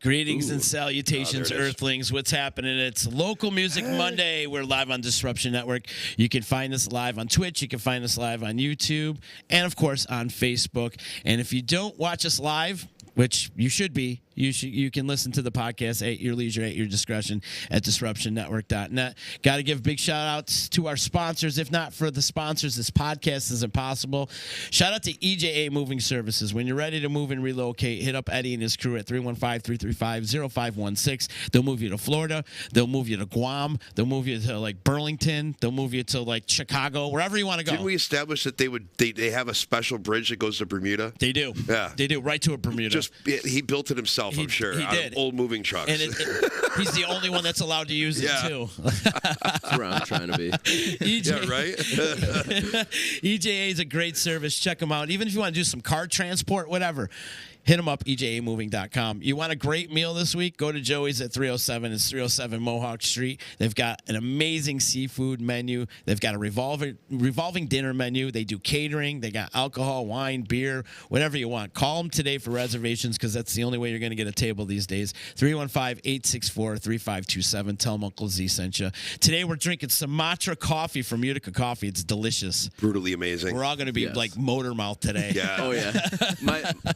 Greetings and salutations, Earthlings. What's happening? It's Local Music Monday. We're live on Disruption Network. You can find us live on Twitch. You can find us live on YouTube. And, of course, on Facebook. And if you don't watch us live, which you should be, you can listen to the podcast at your leisure, at your discretion, at disruptionnetwork.net. Got to give big shout-outs to our sponsors. If not for the sponsors, this podcast is impossible. Shout out to EJA Moving Services. When you're ready to move and relocate, hit up Eddie and his crew at 315-335-0516. They'll move you to Florida. They'll move you to Guam. They'll move you to, like, Burlington. They'll move you to, like, Chicago, wherever you want to go. Didn't we establish that they have a special bridge that goes to Bermuda? They do. Yeah. They do, right to a Bermuda. He built it himself, I'm sure. He did. Old moving trucks. And he's the only one that's allowed to use it, too. That's where I'm trying to be. Yeah, right? EJA is a great service. Check them out. Even if you want to do some car transport, whatever, hit them up, ejamoving.com. You want a great meal this week? Go to Joey's at 307. It's 307 Mohawk Street. They've got an amazing seafood menu. They've got a revolving dinner menu. They do catering. They got alcohol, wine, beer, whatever you want. Call them today for reservations because that's the only way you're going to get a table these days. 315-864-3527. Tell them Uncle Z sent you. Today we're drinking Sumatra coffee from Utica Coffee. It's delicious. Brutally amazing. We're all going to be like motor mouth today. Yeah. Oh, yeah.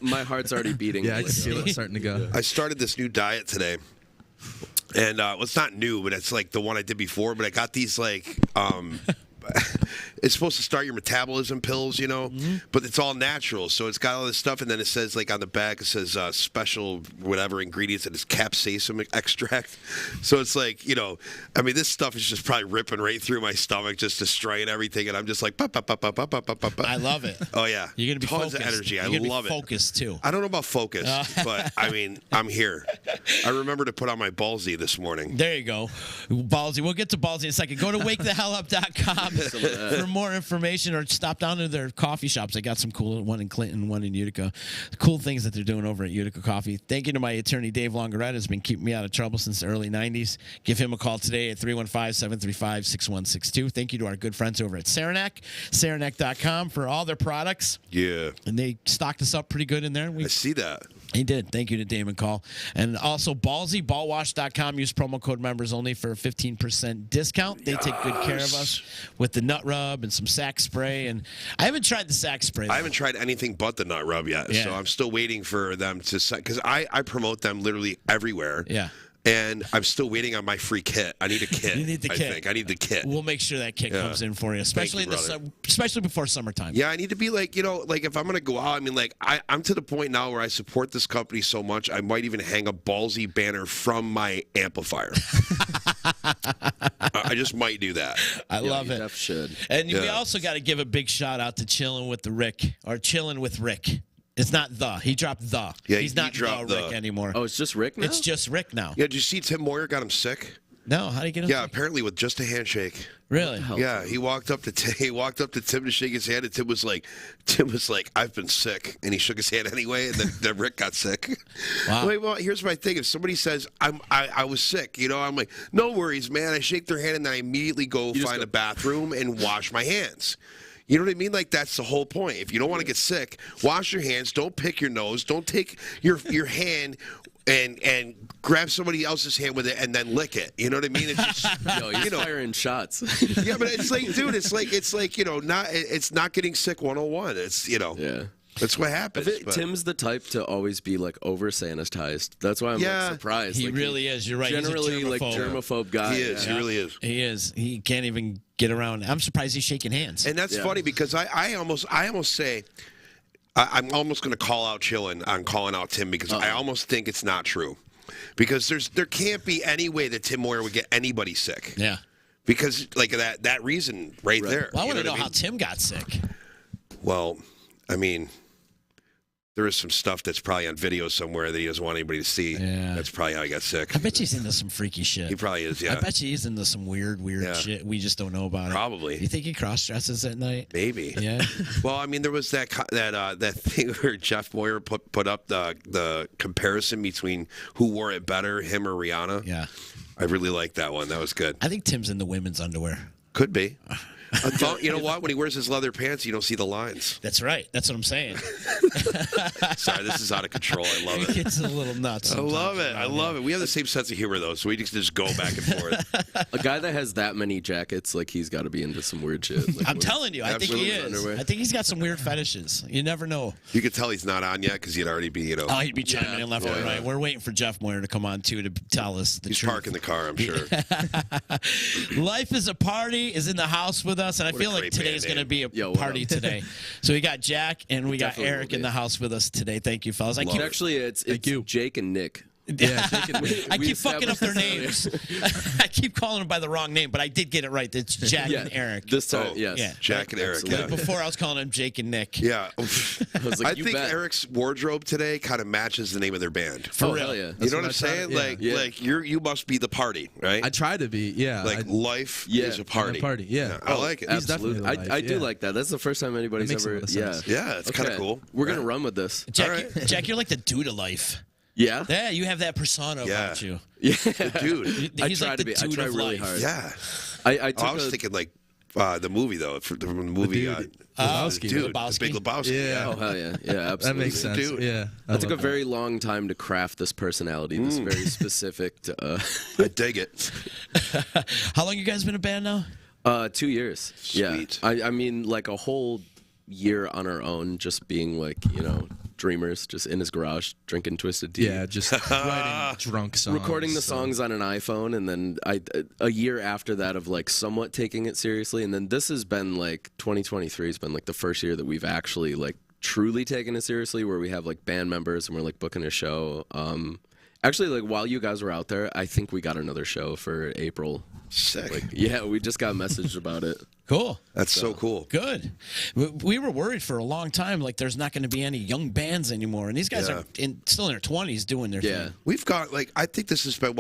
My heart's already beating. Yeah, I can feel it starting to go. I started this new diet today. And well, it's not new, but it's like the one I did before. But I got these like it's supposed to start your metabolism pills, you know, but it's all natural. So it's got all this stuff, and then it says like on the back, it says special whatever ingredients, and it's capsaicin extract. So it's like, you know, I mean, this stuff is just probably ripping right through my stomach, just destroying everything, and I'm just like, I love it. Oh yeah, you're gonna be tons focused. of energy. You're I gonna love be focused too. I don't know about focus, but I mean, I'm here. I remember to put on my Ballsy this morning. There you go, Ballsy. We'll get to Ballsy in a second. Go to wakethehellup.com for more information, or stop down to their coffee shops. They got some cool, one in Clinton, one in Utica. Cool things that they're doing over at Utica Coffee. Thank you to my attorney, Dave Longaretta, who's been keeping me out of trouble since the early 90s. Give him a call today at 315-735-6162. Thank you to our good friends over at Saranac, saranac.com for all their products. Yeah. And they stocked us up pretty good in there. I see that. He did. Thank you to Damon Call. And also Ballsy, ballwash.com. Use promo code members only for a 15% discount. They take good care of us with the nut rub and some sack spray. And I haven't tried the sack spray, though. I haven't tried anything but the nut rub yet. Yeah. So I'm still waiting for them to, because I promote them literally everywhere. Yeah. And I'm still waiting on my free kit. I need a kit. You need the kit. I think I need the kit. We'll make sure that kit comes in for you, especially especially before summertime. Yeah, I need to be like, you know, like if I'm gonna go out, I mean, like I'm to the point now where I support this company so much, I might even hang a Ballsy banner from my amplifier. I just might do that. I love it. Def should. And we also got to give a big shout out to Chillin' with the Rick, or Chillin' with Rick. It's not the. He dropped the. Yeah, he's not the Rick anymore. Oh, it's just Rick now? It's just Rick now. Yeah, did you see Tim Moyer got him sick? No, how do you get him Yeah, sick? apparently with just a handshake. Really? Yeah, he walked up to Tim to shake his hand, and Tim was like, I've been sick, and he shook his hand anyway, and then Rick got sick. Wow. Wait, well, here's my thing: if somebody says I was sick, you know, I'm like, no worries, man. I shake their hand, and then I immediately go find a bathroom and wash my hands. You know what I mean? Like, that's the whole point. If you don't want to get sick, wash your hands. Don't pick your nose. Don't take your hand and grab somebody else's hand with it and then lick it. You know what I mean? It's just, He's firing shots. Yeah, but it's like, dude, it's like, you know, it's not getting sick 101. It's, you know. Yeah. That's what happens. Tim's the type to always be like over sanitized. That's why I'm like, surprised. He like, really is. You're right. Generally, He's a like germaphobe guy. He is. Yeah. He really is. He is. He can't even get around. I'm surprised he's shaking hands. And that's funny because I almost say I'm almost going to call out Chillin' on calling out Tim because I almost think it's not true. Because there can't be any way that Tim Moyer would get anybody sick. Yeah. Because like that reason right there. Well, I want to know what I mean? how Tim got sick. Well, I mean, there is some stuff that's probably on video somewhere that he doesn't want anybody to see. Yeah. That's probably how he got sick. I bet he's into some freaky shit. He probably is, yeah. I bet you he's into some weird shit. We just don't know about Probably. it. You think he cross-dresses at night? Maybe. Yeah. Well, I mean, there was that thing where Jeff Moyer put up the comparison between who wore it better, him or Rihanna. Yeah. I really liked that one. That was good. I think Tim's in the women's underwear. Could be. You know what? When he wears his leather pants, you don't see the lines. That's right. That's what I'm saying. Sorry, this is out of control. I love it. It's a little nuts. I love it. I love it. We have the same sense of humor, though, so we just go back and forth. A guy that has that many jackets, like, he's got to be into some weird shit. Like, I'm telling you, I think he is. Underwear. I think he's got some weird fetishes. You never know. You could tell he's not on yet because he'd already be, you know. Oh, he'd be chiming in left and right. We're waiting for Jeff Moyer to come on, too, to tell us the He's truth. parking the car, I'm sure. Life is a Party is in the house with us, and I feel like today's going to be a party today. So we got Jack and we got Eric in the house with us today. Thank you, fellas. Actually, it's Jake and Nick. Yeah, I keep fucking up their names. I keep calling them by the wrong name, but I did get it right. It's Jack and Eric. This time, yes. Yeah. Jack and Eric. Like before, I was calling them Jake and Nick. Yeah. I think Eric's wardrobe today kind of matches the name of their band. For real. Hell yeah. You know what I'm saying? Like you must be the party, right? I try to be, yeah. Like life is a party. Yeah. I like it. Absolutely. I do like that. That's the first time anybody's ever. Yeah, it's kind of cool. We're gonna run with this. Jack, you're like the dude of life. Yeah. Yeah, you have that persona about you. Yeah, dude. I try to be. I try really hard. Yeah. I was thinking like the movie though. The movie. Lebowski. Dude, Lebowski. The Big Lebowski. Yeah. Oh hell yeah, yeah, absolutely. That makes sense. Dude. Yeah. I took a very long time to craft this personality. This very specific. I dig it. How long you guys been a band now? 2 years. Sweet. Yeah. I mean, like a whole year on our own, just being like, dreamers, just in his garage drinking Twisted Tea. Yeah, just writing drunk songs. Recording the songs on an iPhone, and then a year after that of like somewhat taking it seriously, and then this has been like 2023 has been like the first year that we've actually like truly taken it seriously, where we have like band members and we're like booking a show. Actually, like while you guys were out there, I think we got another show for April. Sick. Like, yeah, we just got messaged about it. Cool. That's so cool. Good. We were worried for a long time, like there's not going to be any young bands anymore, and these guys are still in their 20s doing their thing. We've got I think this has been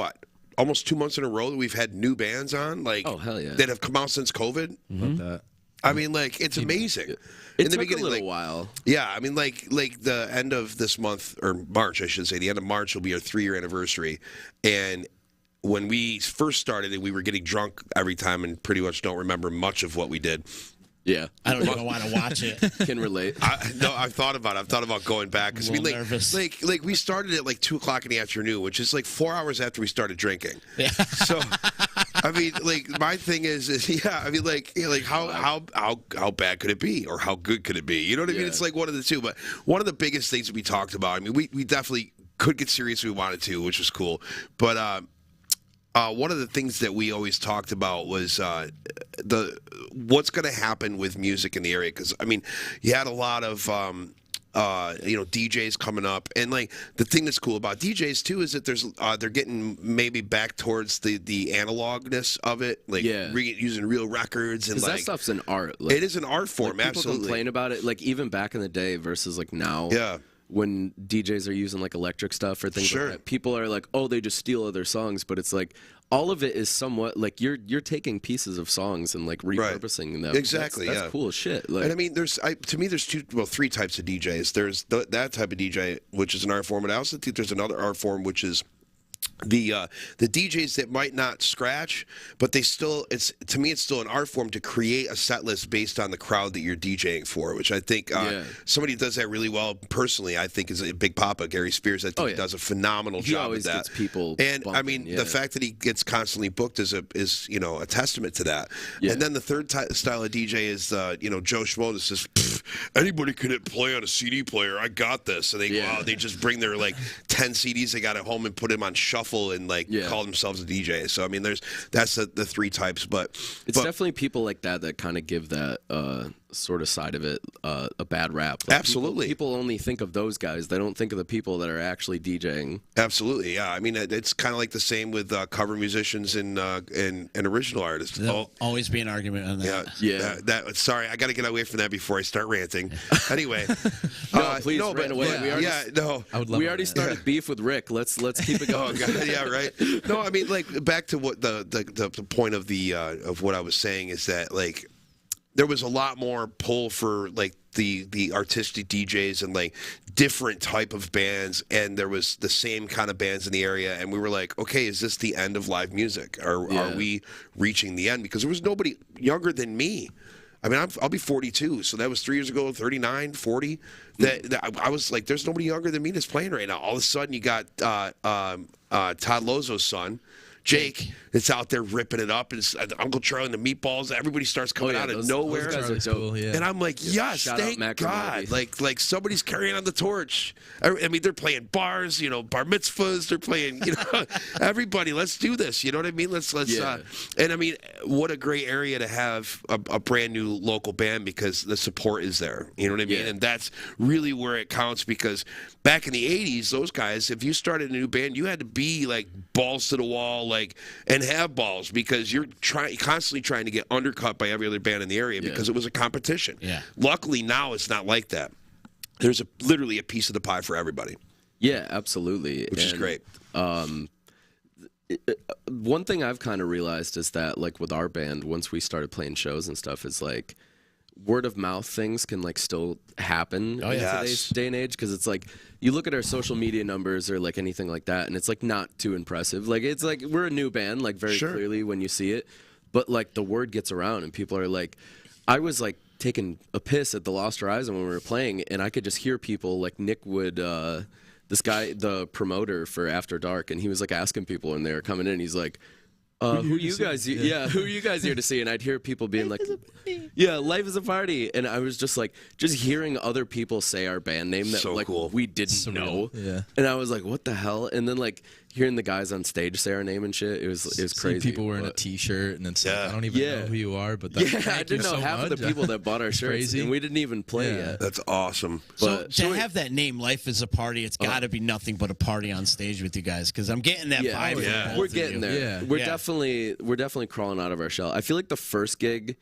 almost 2 months in a row that we've had new bands on, oh hell yeah, that have come out since COVID. Love that. I mean, like it's amazing. It took a little while. Yeah, I mean, like the end of this month, or March, I should say, the end of March will be our 3-year anniversary, and when we first started it, we were getting drunk every time and pretty much don't remember much of what we did. Yeah, I don't even want to watch it. Can relate. I've thought about it. I've thought about going back because nervous. like we started at like 2:00 in the afternoon, which is like 4 hours after we started drinking. Yeah. So, I mean, like my thing is yeah. I mean, like how bad could it be, or how good could it be? You know what I mean? It's like one of the two. But one of the biggest things that we talked about. I mean, we definitely could get serious if we wanted to, which was cool. But one of the things that we always talked about was what's going to happen with music in the area, because I mean, you had a lot of DJs coming up, and like the thing that's cool about DJs too is that they're getting maybe back towards the analogness of it, like using real records, and like that stuff's an art. Like, it is an art form. Like, people absolutely complain about it, like even back in the day versus like now. Yeah. When DJs are using like electric stuff or things like that, people are like, "Oh, they just steal other songs," but it's like all of it is somewhat like you're taking pieces of songs and like repurposing them. Exactly, that's cool as shit. Like, and I mean, there's 3 types of DJs. There's that type of DJ, which is an art form, and I also think there's another art form, which is the DJs that might not scratch, but they still, to me it's still an art form to create a set list based on the crowd that you're DJing for, which I think somebody who does that really well personally, I think, is a Big Papa, Gary Spears. I think he does a phenomenal job with that. Gets people and bumping, I mean the fact that he gets constantly booked is a testament to that. And then the third style of DJ is Joe Schmo that says anybody can hit play on a CD player, I got this, and they just bring their like 10 CDs they got at home and put them on shuffle and call themselves a DJ. So I mean, that's the 3 types, but it's definitely people like that kind of give that sort of side of it a bad rap. Like absolutely, people only think of those guys. They don't think of the people that are actually DJing. Absolutely, yeah. I mean, it's kind of like the same with cover musicians and original artists. There'll always be an argument on that. Yeah. Sorry, I got to get away from that before I start ranting. Anyway, please rant away. We already started beef with Rick. Let's keep it going. Oh God, yeah, right. No, I mean, like back to what the point of the of what I was saying is that like there was a lot more pull for like the artistic DJs and like different type of bands, and there was the same kind of bands in the area, and we were like, okay, is this the end of live music? Are we reaching the end? Because there was nobody younger than me. I mean, I'll be 42, so that was 3 years ago, 39, 40. That I was like, there's nobody younger than me that's playing right now. All of a sudden, you got Todd Lozo's son, Jake, that's out there ripping it up. And it's Uncle Charlie and the Meatballs. Everybody starts coming out of nowhere. Those guys are dope. Cool, yeah. And I'm like, yes, thank God. Like somebody's carrying on the torch. I mean, they're playing bars, you know, bar mitzvahs. They're playing, you know, everybody. Let's do this. You know what I mean? Let's. And I mean, what a great area to have a brand new local band, because the support is there. You know what I mean? And that's really where it counts, because back in the 80s, those guys, if you started a new band, you had to be like balls to the wall, like, and have balls, because you're constantly trying to get undercut by every other band in the area, because it was a competition. Yeah. Luckily now it's not like that. There's literally a piece of the pie for everybody. Yeah, absolutely. Which is great. One thing I've kind of realized is that, like, with our band, once we started playing shows and stuff, is like word of mouth things can like still happen in today's day and age, because it's like you look at our social media numbers or like anything like that, and it's like not too impressive. Like, it's like we're a new band, like very clearly when you see it, but like the word gets around and people are like, I was like taking a piss at the Lost Horizon when we were playing, and I could just hear people like Nick would this guy, the promoter for After Dark, and he was like asking people when they were coming in, he's like, who you guys? Who are you guys here to see? And I'd hear people being like, life is a party. And I was just like, just hearing other people say our band name that like we didn't know. Yeah. And I was like, what the hell? And then like hearing the guys on stage say our name and shit, it was crazy. People wearing a T-shirt, and it's like, I don't even know who you are, but I didn't know half of the people that bought our shirts, crazy. And we didn't even play yet. That's awesome. But to have that name, Life is a Party, it's got to be nothing but a party on stage with you guys, because I'm getting that vibe. From both we're of getting you. there. We're definitely crawling out of our shell. I feel like the first gig,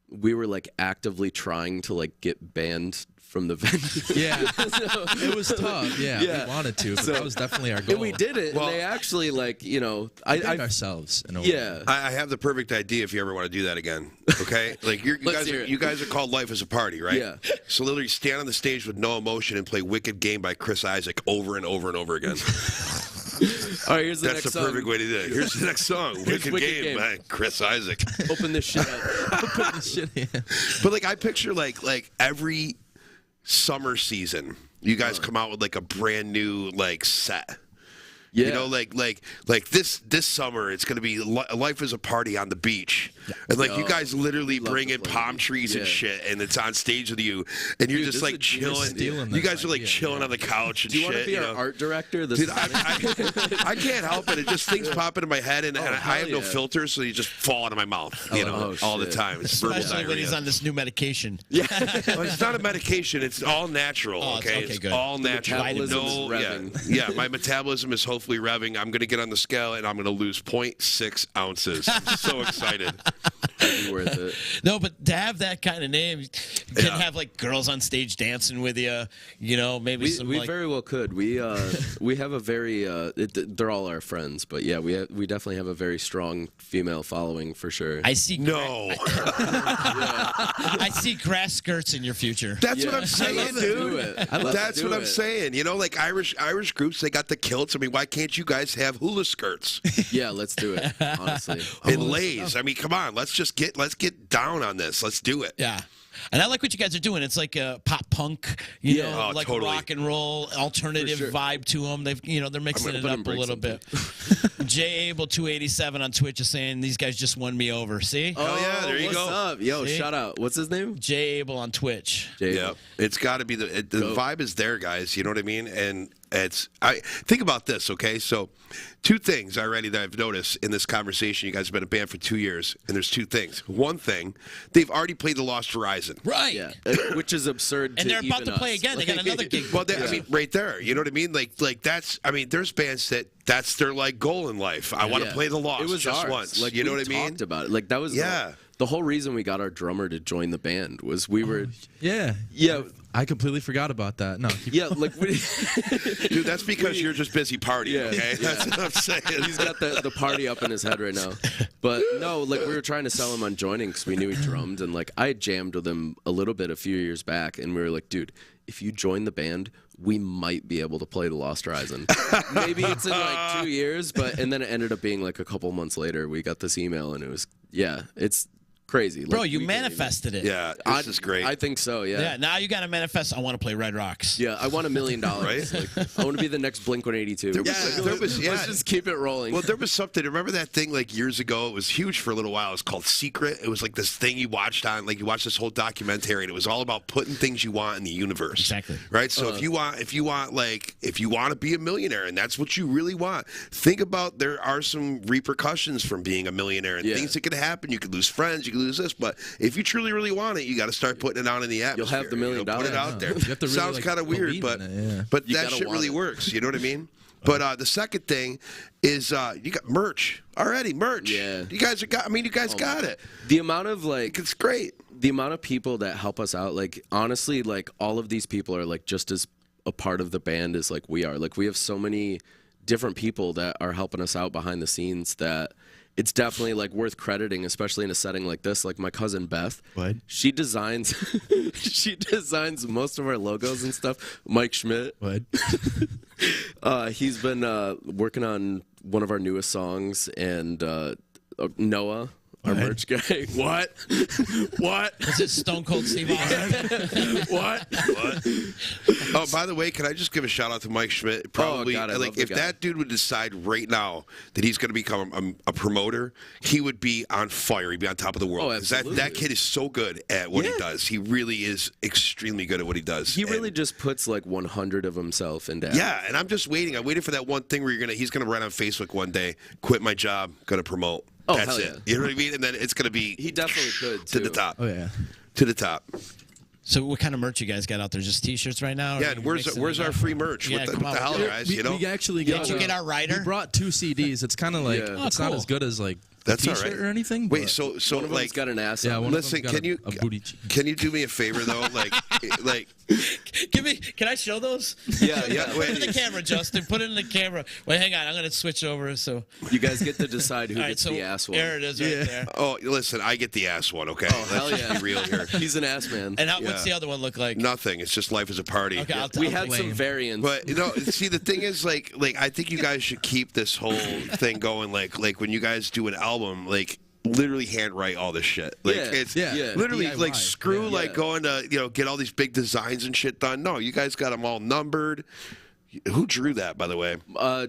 we were like actively trying to like get banned from the venue. Yeah, so, it was tough. Yeah, we wanted to, but that was definitely our goal. And we did it. Well, and they actually like, you know, I ourselves. In a way. I have the perfect idea if you ever want to do that again. Okay, like you guys are called Life is a Party, right? Yeah. So literally stand on the stage with no emotion and play "Wicked Game" by Chris Isaak over and over and over again. All right, here's the next song. That's the perfect way to do it. Here's the next song. Wicked Game by Chris Isaak. Open this shit up. Open this shit in. But like I picture like every summer season, you guys come out with like a brand new like set. Yeah. You know, like this summer, it's going to be Life is a Party on the beach. Yeah. And like you guys literally bring in palm trees and shit, and it's on stage with you, and you're just like chilling. You guys are like chilling on the couch and shit. Do you want to be our art director? Dude, I can't help it. It just things pop into my head, and I have no filters, so you just fall out of my mouth, you know, all the time. It's especially when he's on this new medication. Yeah. Well, it's not a medication. It's all natural, okay? It's good. all natural. My metabolism is hopefully revving. I'm going to get on the scale, and I'm going to lose 0.6 ounces. I'm so excited. Worth it. No, but to have that kind of name, you can have like girls on stage dancing with you. You know, maybe we very well could. We have a very they're all our friends, but yeah, we definitely have a very strong female following for sure. I see. No. I see grass skirts in your future. That's what I'm saying, dude. That's what I'm saying. You know, like Irish groups, they got the kilts. I mean, why can't you guys have hula skirts? Yeah, let's do it. Honestly, and lays. I mean, come on. Let's get down on this. Let's do it. Yeah. And I like what you guys are doing. It's like a pop punk, you know, like totally. Rock and roll alternative vibe to them. They're mixing it up a little bit. J Able 287 on Twitch is saying these guys just won me over. See? Oh yeah, there you go. What's up? Yo, shout out. What's his name? J Able on Twitch. Yeah, it's got to be the vibe is there, guys. You know what I mean? And think about this, okay? So, two things already that I've noticed in this conversation. You guys have been a band for 2 years, and there's two things. One thing, they've already played the Lost Horizon, right? Yeah, which is absurd. And they're about to play again. They got another gig. Well, I mean, right there. You know what I mean? Like that's. I mean, there's bands that's their like goal in life. I want to play the Lost. It was just ours. once. Like, you know what I mean? We talked about it. Like that was the whole reason we got our drummer to join the band was we were. Yeah. I completely forgot about that. No. Dude, that's because you're just busy partying. Okay, that's what I'm saying. He's got the party up in his head right now. But no, like we were trying to sell him on joining because we knew he drummed, and like I had jammed with him a little bit a few years back, and we were like, dude, if you join the band, we might be able to play The Lost Horizon. Maybe it's in like 2 years, and then it ended up being like a couple months later. We got this email, and it was it's crazy. Bro, like, you manifested it. Yeah, this is great. I think so. Yeah. Yeah. Now you got to manifest. I want to play Red Rocks. Yeah, I want $1 million. Right? Like, I want to be the next Blink-182. Let's just keep it rolling. Well, there was something. Remember that thing like years ago? It was huge for a little while. It was called Secret. It was like this thing you watched on, like you watched this whole documentary, and it was all about putting things you want in the universe. Exactly. Right. So if you want to be a millionaire, and that's what you really want, think about there are some repercussions from being a millionaire and things that could happen. You could lose friends. You could lose this, but if you truly, really want it, you got to start putting it out in the atmosphere. You'll have the $1 million. Put it out there. You have to really, Sounds kind of weird, but that shit really works. You know what I mean? But the second thing is you got merch already. Merch. Yeah. You guys got it. The amount of like It's great. the amount of people that help us out, like honestly, like all of these people are like just as a part of the band as like we are. Like we have so many different people that are helping us out behind the scenes that it's definitely like worth crediting, especially in a setting like this. Like my cousin Beth, she designs most of our logos and stuff. Mike Schmidt, he's been working on one of our newest songs, and Noah, our merch guy. What? Is it Stone Cold Steve Austin? What? Oh, by the way, can I just give a shout out to Mike Schmidt? Probably, God, I love the if guy. that dude would decide right now that he's going to become a promoter, he would be on fire. He'd be on top of the world. Oh, absolutely. That kid is so good at what he does. He really is extremely good at what he does. He really just puts like 100 of himself into. Yeah, and I'm just waiting. I'm waiting for that one thing where he's gonna write on Facebook one day, quit my job, gonna promote. Oh, That's hell it. yeah. You know what I mean? And then it's gonna be He definitely could to too. the top. Oh yeah. To the top. So what kind of merch you guys got out there? Just T-shirts right now? Yeah, and where's our free merch? Yeah, what the come on. hell, guys? You know? We actually got. Did you get our writer? We brought 2 CDs. It's kind of like it's not cool. as good as like That's a all T-shirt right. or anything. Wait, but- so One of like, them's got an ass. yeah. on it. One listen, of them got can you a booty? can you do me a favor though? Like Can I show those? yeah. Put it in the camera, Justin. Put it in the camera. Wait, hang on. I'm gonna switch over. So You guys get to decide who all right. gets So the ass one. there it is, right there. Oh, listen, I get the ass one. Okay. Oh, hell Let's yeah. be real here. He's an ass man. And what's the other one look like? Nothing. It's just life is a party. Okay, I'll We I'll had play. some variants. But see, the thing is, like I think you guys should keep this whole thing going. Like when you guys do an album, like literally handwrite all this shit. Like it's literally DIY. like screw Yeah. like going to get all these big designs and shit done. No, you guys got them all numbered. Who drew that, by the way?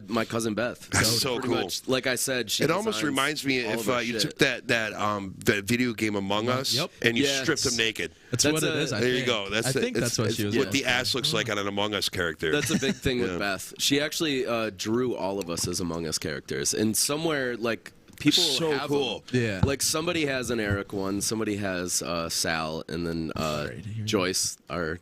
My cousin Beth. That's so pretty cool. much, like I said, she It almost designs reminds me all if of our you shit. took that video game Among Us Yep. and you Yes. stripped them naked. That's That's what it is. I There you think. go. I think that's what she was. What the looking ass looks like on an Among Us character. That's a big thing with Beth. She actually drew all of us as Among Us characters, and somewhere like people So have cool. them. Yeah. Like somebody has an Eric one, somebody has Sal, and then Joyce, our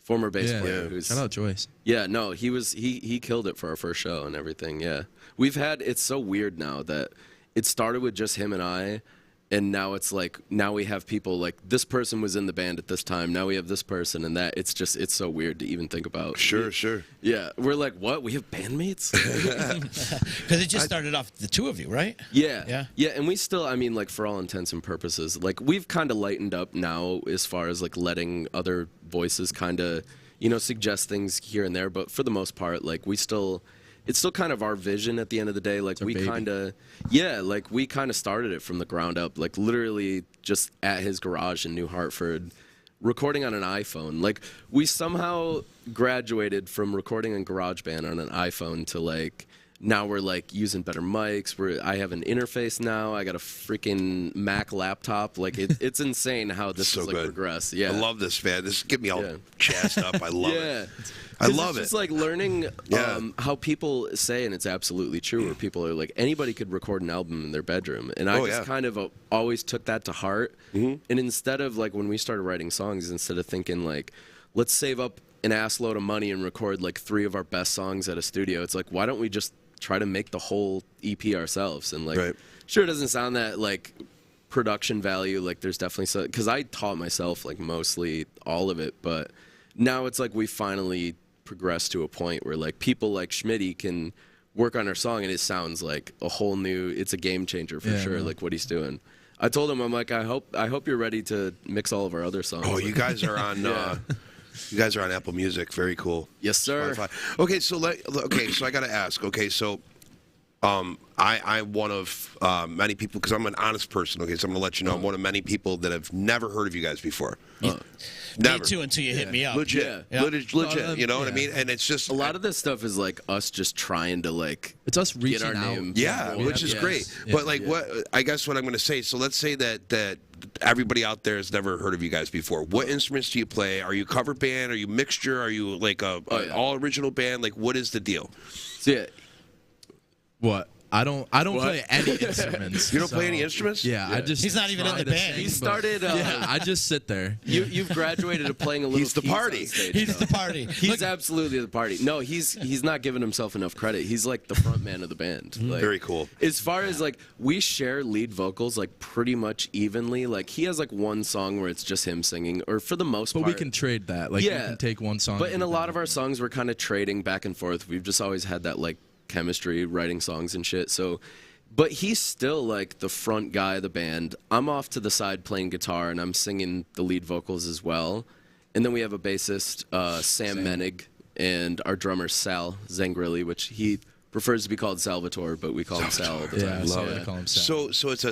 former bass Yeah. player. Who's Shout out Joyce. Yeah, no, he killed it for our first show and everything. Yeah, it's so weird now that it started with just him and I, and now it's like now we have people like this person was in the band at this time. Now we have this person and that. It's so weird to even think about. Sure. Yeah, we're like, what? We have bandmates? Because it just started off the two of you, right? Yeah, and we still, I mean, like for all intents and purposes, like we've kind of lightened up now as far as like letting other voices kind of, suggest things here and there. But for the most part, like it's still kind of our vision at the end of the day. Like we kind of, like we kind of started it from the ground up, like literally just at his garage in New Hartford, recording on an iPhone. Like we somehow graduated from recording in GarageBand on an iPhone to like now we're like using better mics. I have an interface now. I got a freaking Mac laptop. Like it's insane how this So has like good. progressed. Yeah, I love this, man. This get me all jazzed up. I love it. I 'Cause love it's it. just like learning how people say, and it's absolutely true, where people are like, anybody could record an album in their bedroom. And I kind of always took that to heart. And instead of like when we started writing songs, instead of thinking like, let's save up an ass load of money and record like 3 of our best songs at a studio, it's like, why don't we just try to make the whole EP ourselves? And like, sure, it doesn't sound that like production value. Like there's definitely some, because I taught myself like mostly all of it, but now it's like we finally progressed to a point where like people like Schmitty can work on our song, and it sounds like a whole new. It's a game changer for sure. Like what he's doing. I told him, I'm like, I hope you're ready to mix all of our other songs. Oh, you guys are on. You guys are on Apple Music. Very cool. Yes, sir. Spotify. Okay, so I got to ask. Okay, so I'm one of many people, because I'm an honest person. Okay, so I'm going to let you know I'm one of many people that have never heard of you guys before. Never. Me too, until you hit me up. Legit. Legit. You know what I mean? And it's just a lot of this stuff is like us just trying to like. It's us get reaching our out. name. Yeah, which is great. But like, what I guess what I'm going to say. So let's say that everybody out there has never heard of you guys before. What instruments do you play? Are you a cover band? Are you mixture? Are you like an all original band? Like, what is the deal? So, What? I don't play any instruments. You don't play any instruments? Yeah, He's not even in the band. he started. Yeah, I just sit there. You've graduated to playing a little. He's the keys party. on stage, He's though. the party. He's absolutely the party. No, he's not giving himself enough credit. He's like the front man of the band. Like, Very cool. As far as like we share lead vocals like pretty much evenly. Like he has like one song where it's just him singing, or for the most But part. we can trade that. Like we can take one song. But in a lot of our songs, we're kind of trading back and forth. We've just always had that like chemistry, writing songs and shit. So. But he's still like the front guy of the band. I'm off to the side playing guitar, and I'm singing the lead vocals as well. And then we have a bassist, Sam Menig, and our drummer, Sal Zangrilli, which he prefers to be called Salvatore, but we call him Sal all the time. Yeah, love it. Call him Sal. So it's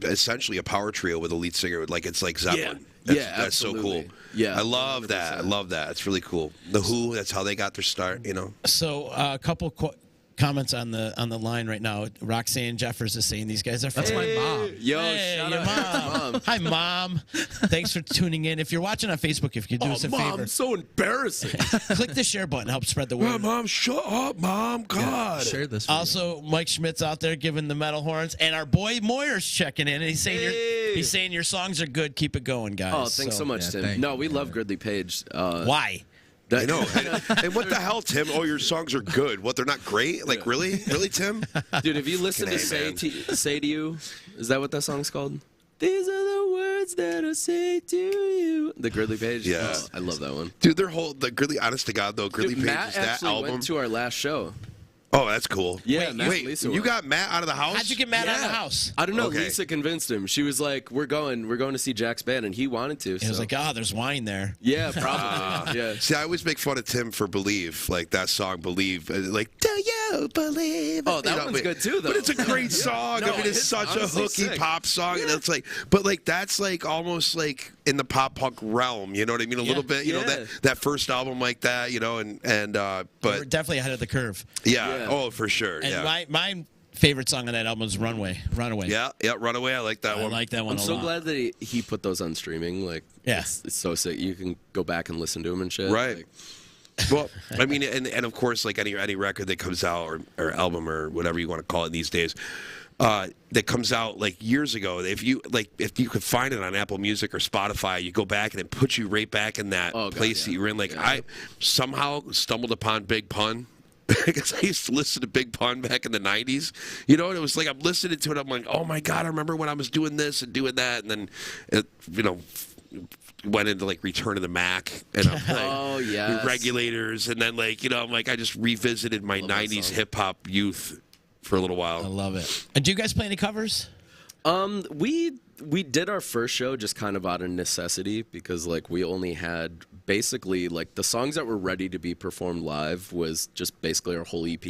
essentially a power trio with a lead singer. Like it's like Zeppelin. That's so absolutely. cool. Yeah, I love that. I love that. It's really cool. The Who. That's how they got their start. You know. So a couple comments on the line right now. Roxanne Jeffers is saying these guys are That's my mom. Yo, Hey, shout your out. mom. Hi, Mom. Thanks for tuning in. If you're watching on Facebook, if you could do us a favor, so embarrassing. click the share button. Help spread the word. Mom, shut up, Mom. God. Share this. Video. Also, Mike Schmidt's out there giving the metal horns, and our boy Moyer's checking in, and he's saying your songs are good. Keep it going, guys. Oh, thanks so much, Tim. No, we love Gridley Page. Why? I know. And what the hell, Tim? Oh, your songs are good. What, they're not great? Like, really? Really, Tim? Dude, have you listened to Say to You? Is that what that song's called? These are the words that I say to you. The Gridley Page? Yeah. Oh, I love that one. Dude, the Gridley, honest to God, though, Gridley Page Matt is that actually album. went to our last show. Oh, that's cool. Yeah, Matt and Wait, Lisa you were. got Matt out of the house? How'd you get Matt out of the house? I don't know. Okay. Lisa convinced him. She was like, "We're going to see Jack's band," and he wanted to. It was like, there's wine there. yeah, probably. Yeah. See, I always make fun of Tim for Believe, like that song, Believe. Like, do you believe? Oh, that one's good too, though. But it's a great song. No, I mean, it's it's such a honestly hooky sick. pop song, and it's like, but like that's like almost like in the pop punk realm. You know what I mean? A little bit. You know that first album like that. You know, and We're but definitely ahead of the curve. yeah. Oh, for sure. And Yeah. my favorite song on that album is Runaway. Yeah. Runaway. I like that I one. like that one I'm a so lot. glad that he put those on streaming. Like, Yeah. it's so sick. You can go back and listen to them and shit. Right. Like, Well, I mean, and of course, like any record that comes out or album or whatever you want to call it these days, that comes out like years ago. If you could find it on Apple Music or Spotify, you go back and it puts you right back in that place that you were in. Like I somehow stumbled upon Big Pun. Because I used to listen to Big Pun back in the 90s, you know, and it was like I'm listening to it, I'm like, oh my God, I remember when I was doing this and doing that, and then it, you know, went into like Return of the Mac and I'm like, Regulators, and then like, you know, I'm like, I just revisited my 90s hip hop youth for a little while. I love it. And do you guys play any covers? We did our first show just kind of out of necessity because like we only had basically like the songs that were ready to be performed live was just basically our whole EP.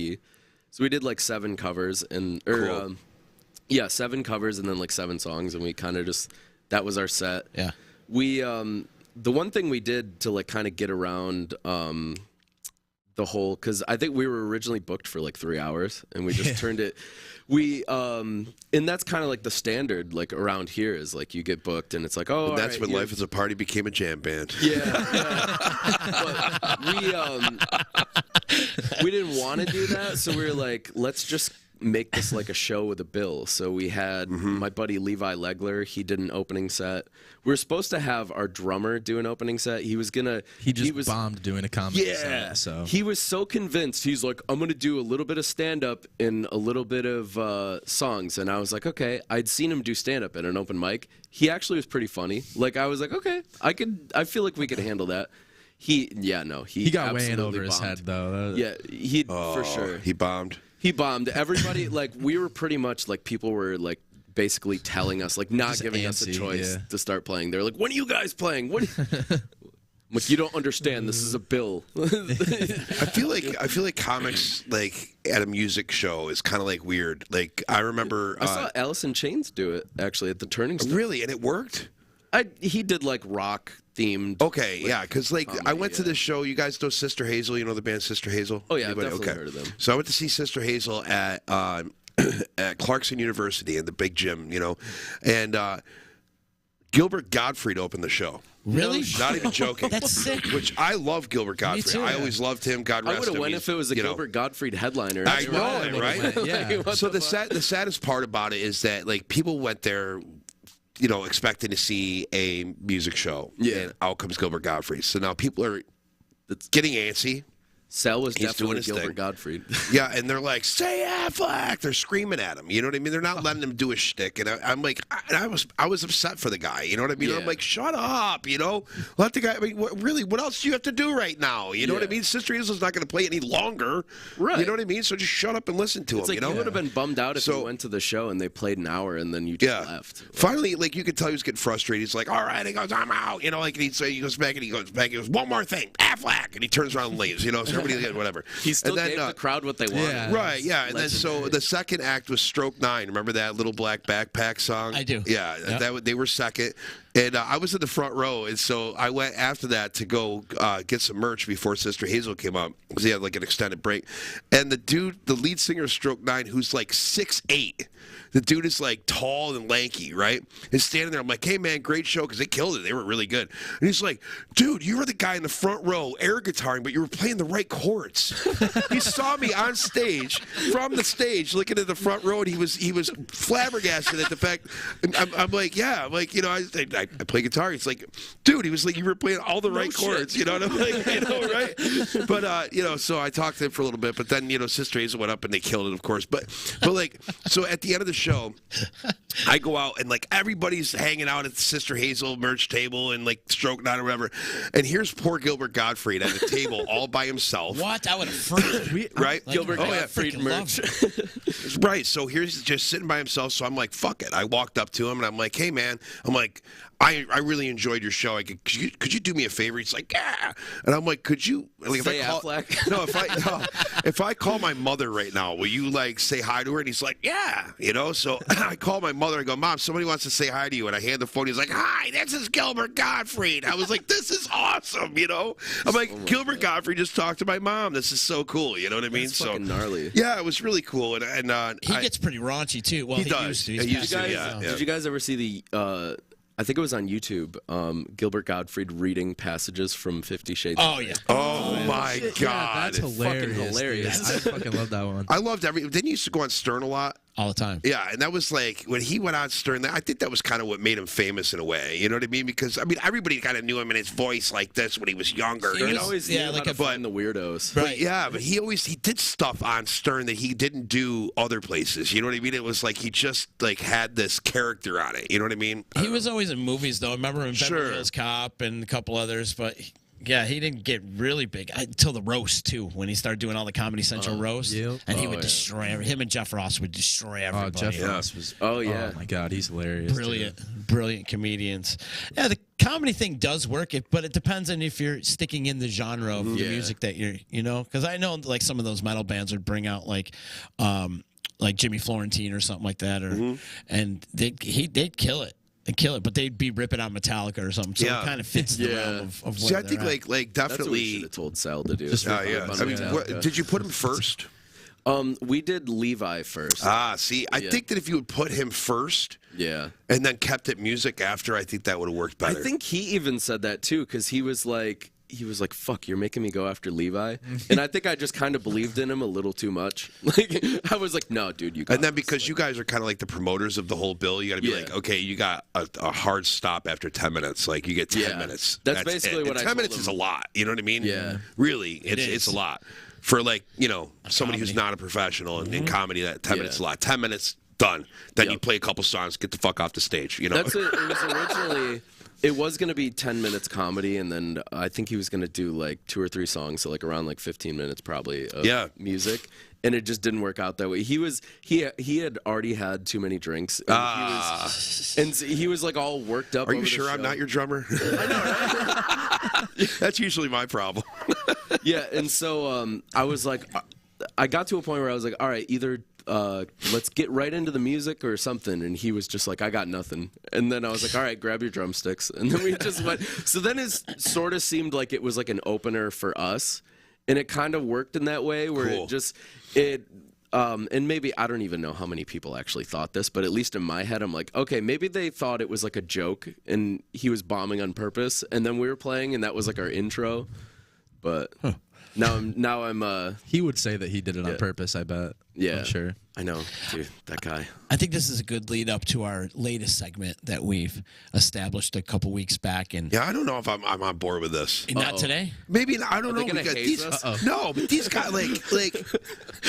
So we did like 7 covers and 7 covers and then like 7 songs, and we kind of just that was our set. Yeah. We the one thing we did to like kind of get around the whole, because I think we were originally booked for like 3 hours and we just turned it. And that's kind of like the standard like around here is like you get booked and it's like, oh, and that's when Life is a Party became a jam band. But we didn't want to do that, so we were like, let's just make this like a show with a bill. So we had my buddy Levi Legler. He did an opening set. We were supposed to have our drummer do an opening set. He was bombed doing a comedy set. So he was so convinced. He's like, I'm gonna do a little bit of stand up and a little bit of songs. And I was like, okay. I'd seen him do stand up at an open mic. He actually was pretty funny. Like I was like, okay, I feel like we could handle that. He got way in absolutely over his bombed. head though. Yeah, he for sure. He bombed. He bombed. Everybody, like, we were pretty much, like, people were, like, basically telling us, like, not Just giving us a antsy, choice yeah. to start playing. They're like, when are you guys playing? What? Like, you don't understand. This is a bill. I feel like comics like at a music show is kind of like weird. Like I remember I saw Alice in Chains do it, actually, at the Turning Stone. really, and it worked. He did, like, rock themed. Okay, yeah, because like comedy, I went to yeah. this show. You guys know Sister Hazel? You know the band Sister Hazel? Oh, yeah, I've Anybody? definitely heard of them. So I went to see Sister Hazel at at Clarkson University in the big gym, you know, and Gilbert Gottfried opened the show. Really? Not even joking. That's sick. Which I love Gilbert Gottfried. too, I yeah. always loved him. God I rest would have him. went He's, if it was a you know, Gilbert Gottfried headliner. I know, right? Yeah. So the saddest part about it is that like people went there, you know, expecting to see a music show. Yeah. And out comes Gilbert Gottfried. So now people are getting antsy. Sal was He's doing definitely his Gilbert thing. Gottfried. Yeah, and they're like, "Say Affleck!" They're screaming at him. You know what I mean? They're not letting him do a shtick. And I'm like, I was upset for the guy. You know what I mean? Yeah. I'm like, shut up. You know, let the guy. I mean, really, what else do you have to do right now? You know what I Yeah. mean? Sister Hazel's not going to play any longer. Right. You know what I mean? So just shut up and listen to It's him. like You know? would have been bummed out if So- you went to the show and they played an hour and then you just left. Finally, like you could tell he was getting frustrated. He's like, "All right," he goes, "I'm out." You know, like he goes back and he goes back. He goes, "One more thing, Affleck," and he turns around and leaves. You know, so everybody whatever. He still and then, gave the crowd what they wanted. Yeah. Right, yeah, and then so the second act was Stroke 9. Remember that Little Black Backpack song? I do. Yeah, Yep. they were second, and I was in the front row, and so I went after that to go get some merch before Sister Hazel came up because he had like an extended break, and the lead singer of Stroke 9, who's like 6'8". The dude is like tall and lanky, right? Is standing there. I'm like, "Hey man, great show," because they killed it. They were really good. And he's like, "Dude, you were the guy in the front row air guitaring, but you were playing the right chords." He saw me on stage, from the stage, looking at the front row, and he was flabbergasted at the fact. I'm like, "Yeah," I'm like, you know, I play guitar. He's like, "Dude," he was like, "You were playing all the right chords," you know. And I'm like, you know, right? But you know, so I talked to him for a little bit, but then you know, Sister Hazel went up and they killed it, of course. But like, so at the end of the show, I go out and like everybody's hanging out at the Sister Hazel merch table and like Stroke 9 or whatever, and here's poor Gilbert Gottfried at the table all by himself. What? I would have freaked. Right? Like, Gilbert I Gottfried freaking merch. love Right. So here's just sitting by himself. So I'm like, fuck it. I walked up to him and I'm like, "Hey man," I'm like, I really enjoyed your show. Could you do me a favor? He's like, "Yeah." And I'm like, "Could you like Say if I call Affleck? no, if I call my mother right now, will you like say hi to her?" And he's like, "Yeah," you know. So I call my mother and go, "Mom, somebody wants to say hi to you." And I hand the phone. He's like, "Hi, this is Gilbert Gottfried." I was like, "This is awesome," you know. I'm like, Gilbert Gottfried just talked to my mom. This is so cool. You know what I mean? That's So fucking gnarly. yeah, it was really cool. And He gets pretty raunchy too. Well, He he does. used to. He He's used to, passed yeah, away, yeah. Did you guys ever see the? I think it was on YouTube. Gilbert Gottfried reading passages from 50 Shades. Oh yeah. oh my Yeah, god, that's hilarious. hilarious. Dude. I fucking love that one. I loved Didn't he used to go on Stern a lot? All the time. Yeah, and that was like when he went on Stern. I think that was kind of what made him famous in a way. You know what I mean? Because I mean, everybody kind of knew him in his voice like this when he was younger. He You was- know? always yeah, knew like how a- to find the weirdos. Right. But yeah, but he did stuff on Stern that he didn't do other places. You know what I mean? It was like he just like had this character on it. You know what I mean? He was always in movies though. I remember in Sure. Beverly Hills Cop and a couple others, but yeah, he didn't get really big until the roast too. When he started doing all the Comedy Central roast, yep. and he Oh, would yeah. destroy him and Jeff Ross would destroy everybody. Jeff Ross was. Oh, yeah. Oh my god, he's hilarious. Brilliant comedians. Yeah, the comedy thing does work, but it depends on if you're sticking in the genre of the Yeah. music that you're, you know. Because I know like some of those metal bands would bring out like Jimmy Florentine or something like that, or and they'd kill it. They'd kill it, but they'd be ripping on Metallica or something. So Yeah. it kind of fits the Yeah. realm of what See, I they're think at. like That's what we definitely. should have told Sal to do. Just Yeah. Rip I on mean, Metallica. did you put him first? We did Levi first. See, I think that if you would put him first Yeah. and then kept it music after, I think that would have worked better. I think he even said that too, because he was like, "Fuck, you're making me go after Levi," and I think I just kind of believed in him a little too much. Like I was like, "No, dude, you." Got And then this." because you guys are kind of like the promoters of the whole bill, you got to be Yeah. like, okay, you got a hard stop after 10 minutes. Like you get 10 Yeah. minutes. That's basically it. what And I 10 told minutes him. is a lot. You know what I mean? Yeah. Really, is. it's a lot for like somebody who's comedy. not a professional in comedy. That 10 Yeah. minutes is a lot. 10 minutes done. Then you Yep. play a couple songs, get the fuck off the stage. You know. That's it. It was originally It was going to be 10 minutes comedy, and then I think he was going to do like 2 or 3 songs, so like around like 15 minutes probably of music. And it just didn't work out that way. He had already had too many drinks. And he was like all worked up. Are you sure I'm not your drummer? I know, right? That's usually my problem. Yeah, and so I was like, I got to a point where I was like, all right, either let's get right into the music or something. And he was just like, I got nothing. And then I was like, all right, grab your drumsticks. And then we just went. So then it sort of seemed like it was like an opener for us. And it kind of worked in that way where and maybe I don't even know how many people actually thought this, but at least in my head, I'm like, okay, maybe they thought it was like a joke and he was bombing on purpose. And then we were playing and that was like our intro. But now I'm he would say that he did it on purpose, I bet. Yeah. I'm sure. I know, dude, that guy. I think this is a good lead up to our latest segment that we've established a couple weeks back. And yeah, I don't know if I'm on board with this. Not today. Maybe not, I don't know. Gonna hate us? No, but these guys like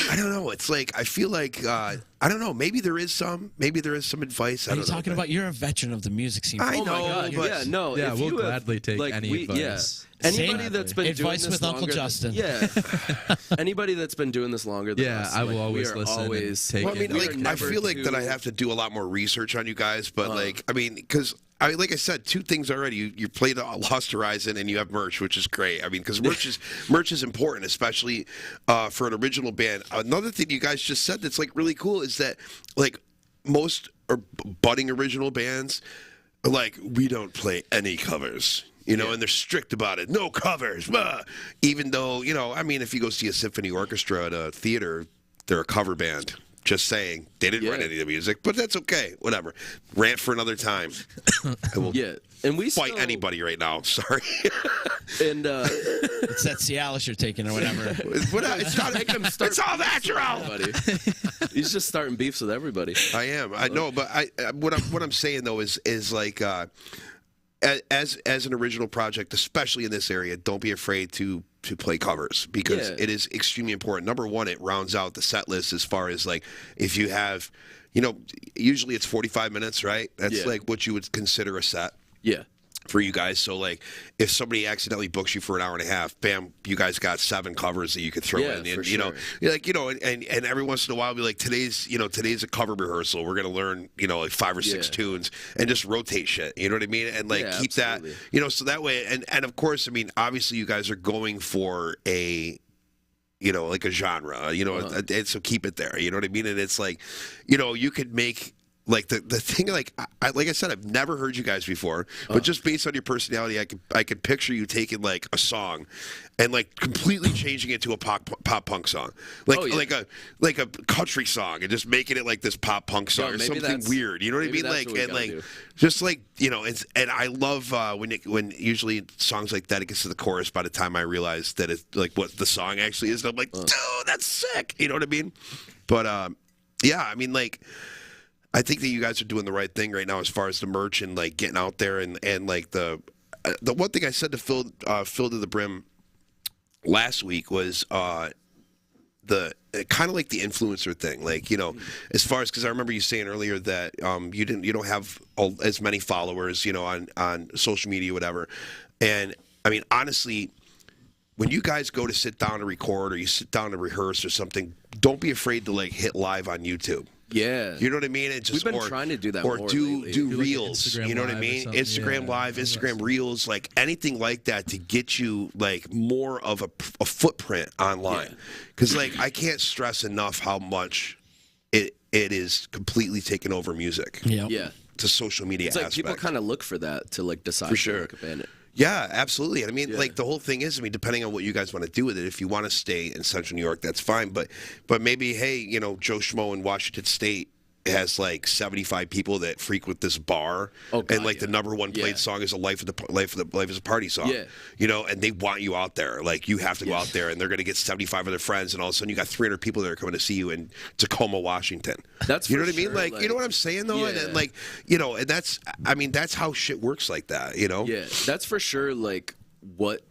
I don't know. It's like I feel like I don't know. Maybe there is some advice. Are you talking about? You're a veteran of the music scene. I know, God, but yeah, no. Yeah, if we'll you have, gladly take like, any advice. Yeah. Anybody that's been doing advice this with Uncle longer Justin. Yeah. Anybody that's been doing this longer than us. I will always we are listen. Always, Take well, I mean, it. like, I feel like that I have to do a lot more research on you guys, but like, I mean, because like I said, 2 things already. You played Lost Horizon and you have merch, which is great. I mean, because merch is important, especially for an original band. Another thing you guys just said that's like really cool is that like most budding original bands are like, we don't play any covers. You know, and they're strict about it. No covers. Even though, you know, I mean, if you go see a symphony orchestra at a theater, they're a cover band. Just saying. They didn't write any of the music, but that's okay. Whatever. Rant for another time. I will and we fight anybody right now. Sorry. And it's that Cialis you're taking or whatever. It's not making him start. It's all natural. He's just starting beefs with everybody. I am. I know, but what I'm saying though is like as an original project, especially in this area, don't be afraid to play covers because it is extremely important. Number one, it rounds out the set list as far as like if you have, you know, usually it's 45 minutes, right? That's like what you would consider a set. Yeah. For you guys, so like if somebody accidentally books you for an hour and a half, bam, you guys got 7 covers that you could throw in, and you know, like and every once in a while, be like today's a cover rehearsal. We're gonna learn, you know, like 5 or 6 tunes and just rotate shit. You know what I mean? And like keep that, you know, so that way. And of course, I mean, obviously, you guys are going for a, you know, like a genre, you know, and so keep it there. You know what I mean? And it's like, you know, you could make. Like the thing, like I said, I've never heard you guys before, but just based on your personality, I could picture you taking like a song, and like completely changing it to a pop punk song, like a country song, and just making it like this pop punk song or something weird. You know what I mean? Like and like just like you know, and I love when usually songs like that it gets to the chorus. By the time I realize that it's like what the song actually is, and I'm like, dude, that's sick. You know what I mean? But yeah, I mean like. I think that you guys are doing the right thing right now as far as the merch and like getting out there and like the one thing I said to Phil to the Brim last week was the kind of like the influencer thing, like you know, as far as because I remember you saying earlier that you don't have as many followers, you know, on social media, whatever, and I mean honestly. When you guys go to sit down to record or you sit down to rehearse or something, don't be afraid to like hit live on YouTube. Yeah. You know what I mean? It's just, we've been trying to do that or more do lately. reels. Like you know what I mean? Instagram Live, Instagram awesome. Reels, like anything like that to get you like more of a footprint online. Because like I can't stress enough how much it is completely taken over music. Yeah. To social media It's like aspect. people kind of look for that to like decide For sure. to like abandon it. Yeah, absolutely. And I mean, like the whole thing is, I mean, depending on what you guys want to do with it, if you want to stay in Central New York, that's fine. But maybe, hey, you know, Joe Schmo in Washington State has like 75 people that frequent this bar, and like the number one played song is Life is a Party song. Yeah. You know, and they want you out there. Like you have to go out there, and they're going to get 75 of their friends, and all of a sudden you got 300 people that are coming to see you in Tacoma, Washington. That's you know for what I mean? sure, Like you know what I'm saying though, and like you know, and that's I mean that's how shit works like that. You know? Yeah, that's for sure. Like what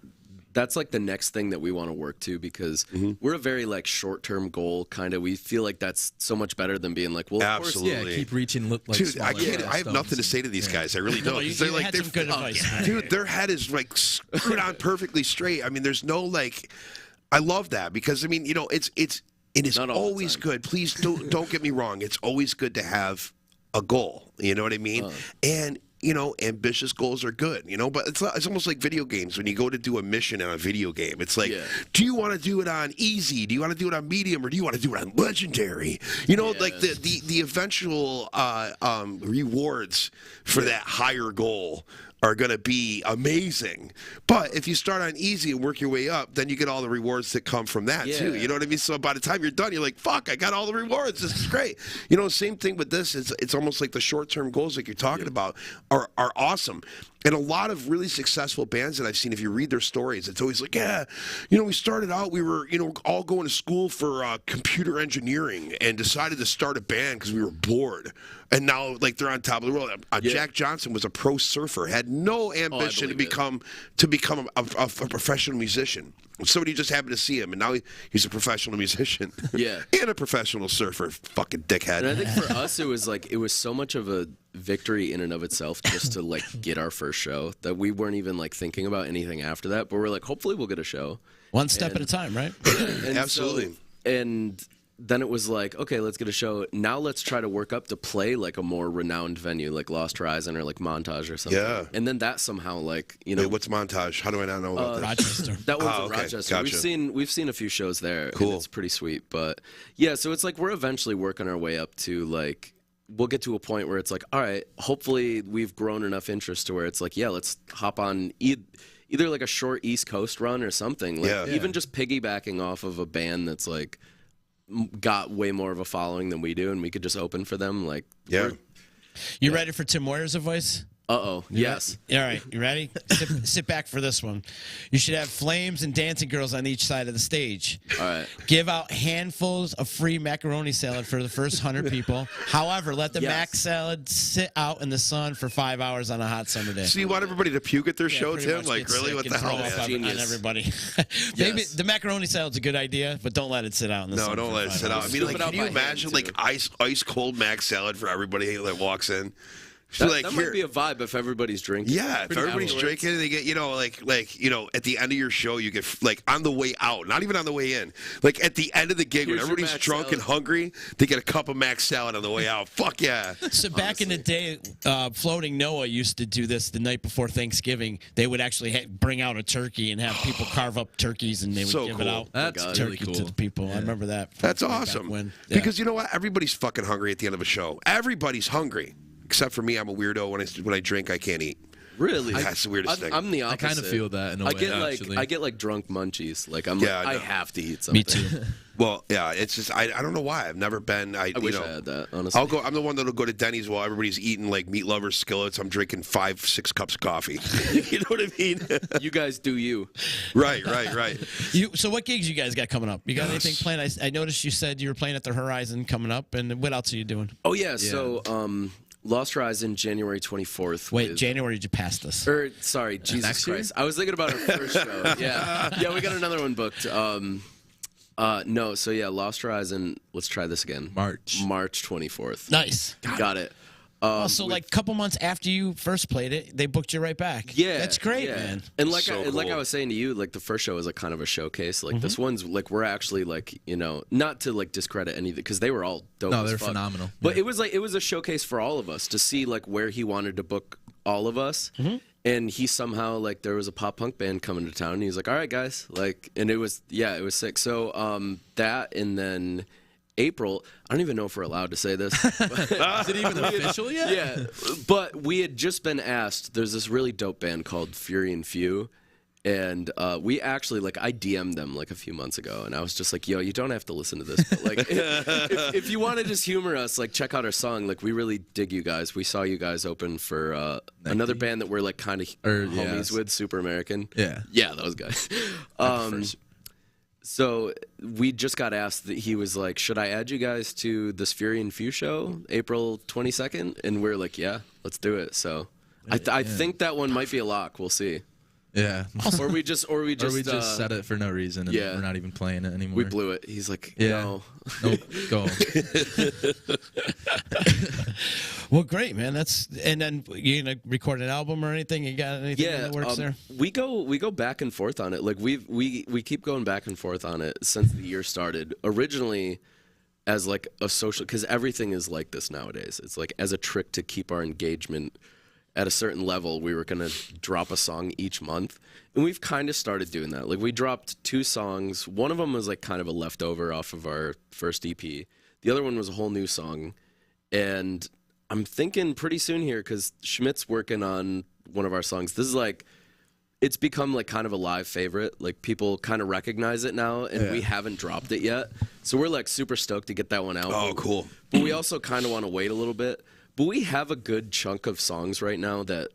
that's like the next thing that we want to work to, because we're a very like short-term goal kind of. We feel like that's so much better than being like, well, of course, yeah, keep reaching. Like, dude, I can't. I have nothing to say to these guys. I really don't. They're like, some good advice, dude. Their head is like screwed on perfectly straight. I mean, there's no like. I love that because I mean, you know, it is always good. Please don't get me wrong. It's always good to have a goal. You know what I mean? And you know, ambitious goals are good, you know, but it's almost like video games. When you go to do a mission on a video game, it's like, do you want to do it on easy? Do you want to do it on medium? Or do you want to do it on legendary? You know, like the eventual rewards for that higher goal are going to be amazing. But if you start on easy and work your way up, then you get all the rewards that come from that too. You know what I mean? So by the time you're done, you're like, fuck, I got all the rewards. This is great. You know, same thing with this. It's almost like the short-term goals like you're talking about are awesome. And a lot of really successful bands that I've seen, if you read their stories, it's always like, yeah, you know, we started out, we were, you know, all going to school for computer engineering and decided to start a band because we were bored. And now, like, they're on top of the world. Jack Johnson was a pro surfer, had no ambition to become a professional musician. Somebody just happened to see him, and now he's a professional musician. And a professional surfer. Fucking dickhead. And I think for us, it was so much of a victory in and of itself just to like get our first show that we weren't even like thinking about anything after that. But we're like, hopefully we'll get a show. One step at a time, right? Absolutely. And then it was like, okay, let's get a show. Now let's try to work up to play like a more renowned venue like Lost Horizon or like Montage or something. Yeah. And then that somehow like, you know. Wait, what's Montage? How do I not know about that? Rochester. That one's in okay. Rochester. Gotcha. We've seen a few shows there. Cool. And it's pretty sweet. But yeah, so it's like we're eventually working our way up to like, we'll get to a point where it's like, all right, hopefully we've grown enough interest to where it's like, yeah, let's hop on either like a short East Coast run or something. Like even just piggybacking off of a band that's like got way more of a following than we do, and we could just open for them. Like, You ready for Tim Moyer's advice? Yes. All right, you ready? Sit back for this one. You should have flames and dancing girls on each side of the stage. All right. Give out handfuls of free macaroni salad for the first 100 people. However, let the mac salad sit out in the sun for 5 hours on a hot summer day. So you want everybody to puke at their show, Tim? Like, really? What the hell, man? On everybody. Maybe the macaroni salad's a good idea, but don't let it sit out in the sun. No, don't let it sit out. I mean, like, can you imagine like ice cold mac salad for everybody that walks in? That might be a vibe if everybody's drinking. Yeah, if everybody's drinking, they get, you know, like you know, at the end of your show, you get like on the way out, not even on the way in. Like at the end of the gig, when everybody's drunk and hungry, they get a cup of mac salad on the way out. Fuck yeah! So back in the day, Floating Noah used to do this the night before Thanksgiving. They would actually bring out a turkey and have people carve up turkeys, and they would give it out. That's turkey really cool to the people. I remember that. That's awesome. Because you know what? Everybody's fucking hungry at the end of a show. Everybody's hungry. Except for me, I'm a weirdo. When I drink, I can't eat. Really? That's the weirdest thing. I'm the opposite. I kind of feel that in a way. I get like drunk munchies. Like I have to eat something. Me too. Well, yeah, it's just I don't know why. I've never been. I wish I had that. Honestly, I'm the one that'll go to Denny's while everybody's eating like meat lovers skillets. I'm drinking 5-6 cups of coffee. You know what I mean? You guys do you. Right. So what gigs you guys got coming up? You got anything planned? I noticed you said you were playing at the Horizon coming up, and what else are you doing? Oh yeah. So Lost Horizon, January 24th. Wait, January, did you pass this? Sorry, Jesus Christ. I was thinking about our first show. Yeah, we got another one booked. No, so yeah, Lost Horizon, let's try this again. March 24th. Nice. Got it. So like a couple months after you first played it, they booked you right back. Yeah, that's great, man. And like I was saying to you, like the first show was like kind of a showcase. Like this one's like we're actually like, you know, not to like discredit anything because they were all dope. No, they're phenomenal. But it was a showcase for all of us to see like where he wanted to book all of us. And he somehow like there was a pop punk band coming to town. And he was like, all right, guys, like, and it was sick. So that and then. April, I don't even know if we're allowed to say this. Is it even official yet? Yeah, but we had just been asked. There's this really dope band called Fury and Few, and we actually like I DM'd them like a few months ago, and I was just like, "Yo, you don't have to listen to this, but like, if you want to just humor us, like check out our song. Like, we really dig you guys. We saw you guys open for another band that we're like kind of homies with, Super American. Yeah, those guys. So we just got asked that he was like, should I add you guys to this Fury and Few show, April 22nd? And we're like, yeah, let's do it. So I think that one might be a lock. We'll see. Yeah. Or we just set it for no reason and we're not even playing it anymore. We blew it. He's like, yeah. no. Nope, go. Well, great, man. And then you gonna record an album or anything? You got anything in the works there? We go back and forth on it. Like we keep going back and forth on it since the year started. Originally as like a social, because everything is like this nowadays. It's like as a trick to keep our engagement at a certain level, we were going to drop a song each month. And we've kind of started doing that. Like, we dropped 2 songs. One of them was, like, kind of a leftover off of our first EP. The other one was a whole new song. And I'm thinking pretty soon here, because Schmidt's working on one of our songs. This is, like, it's become, like, kind of a live favorite. Like, people kind of recognize it now, and we haven't dropped it yet. So we're, like, super stoked to get that one out. Oh, cool. But we also kind of want to wait a little bit. But we have a good chunk of songs right now that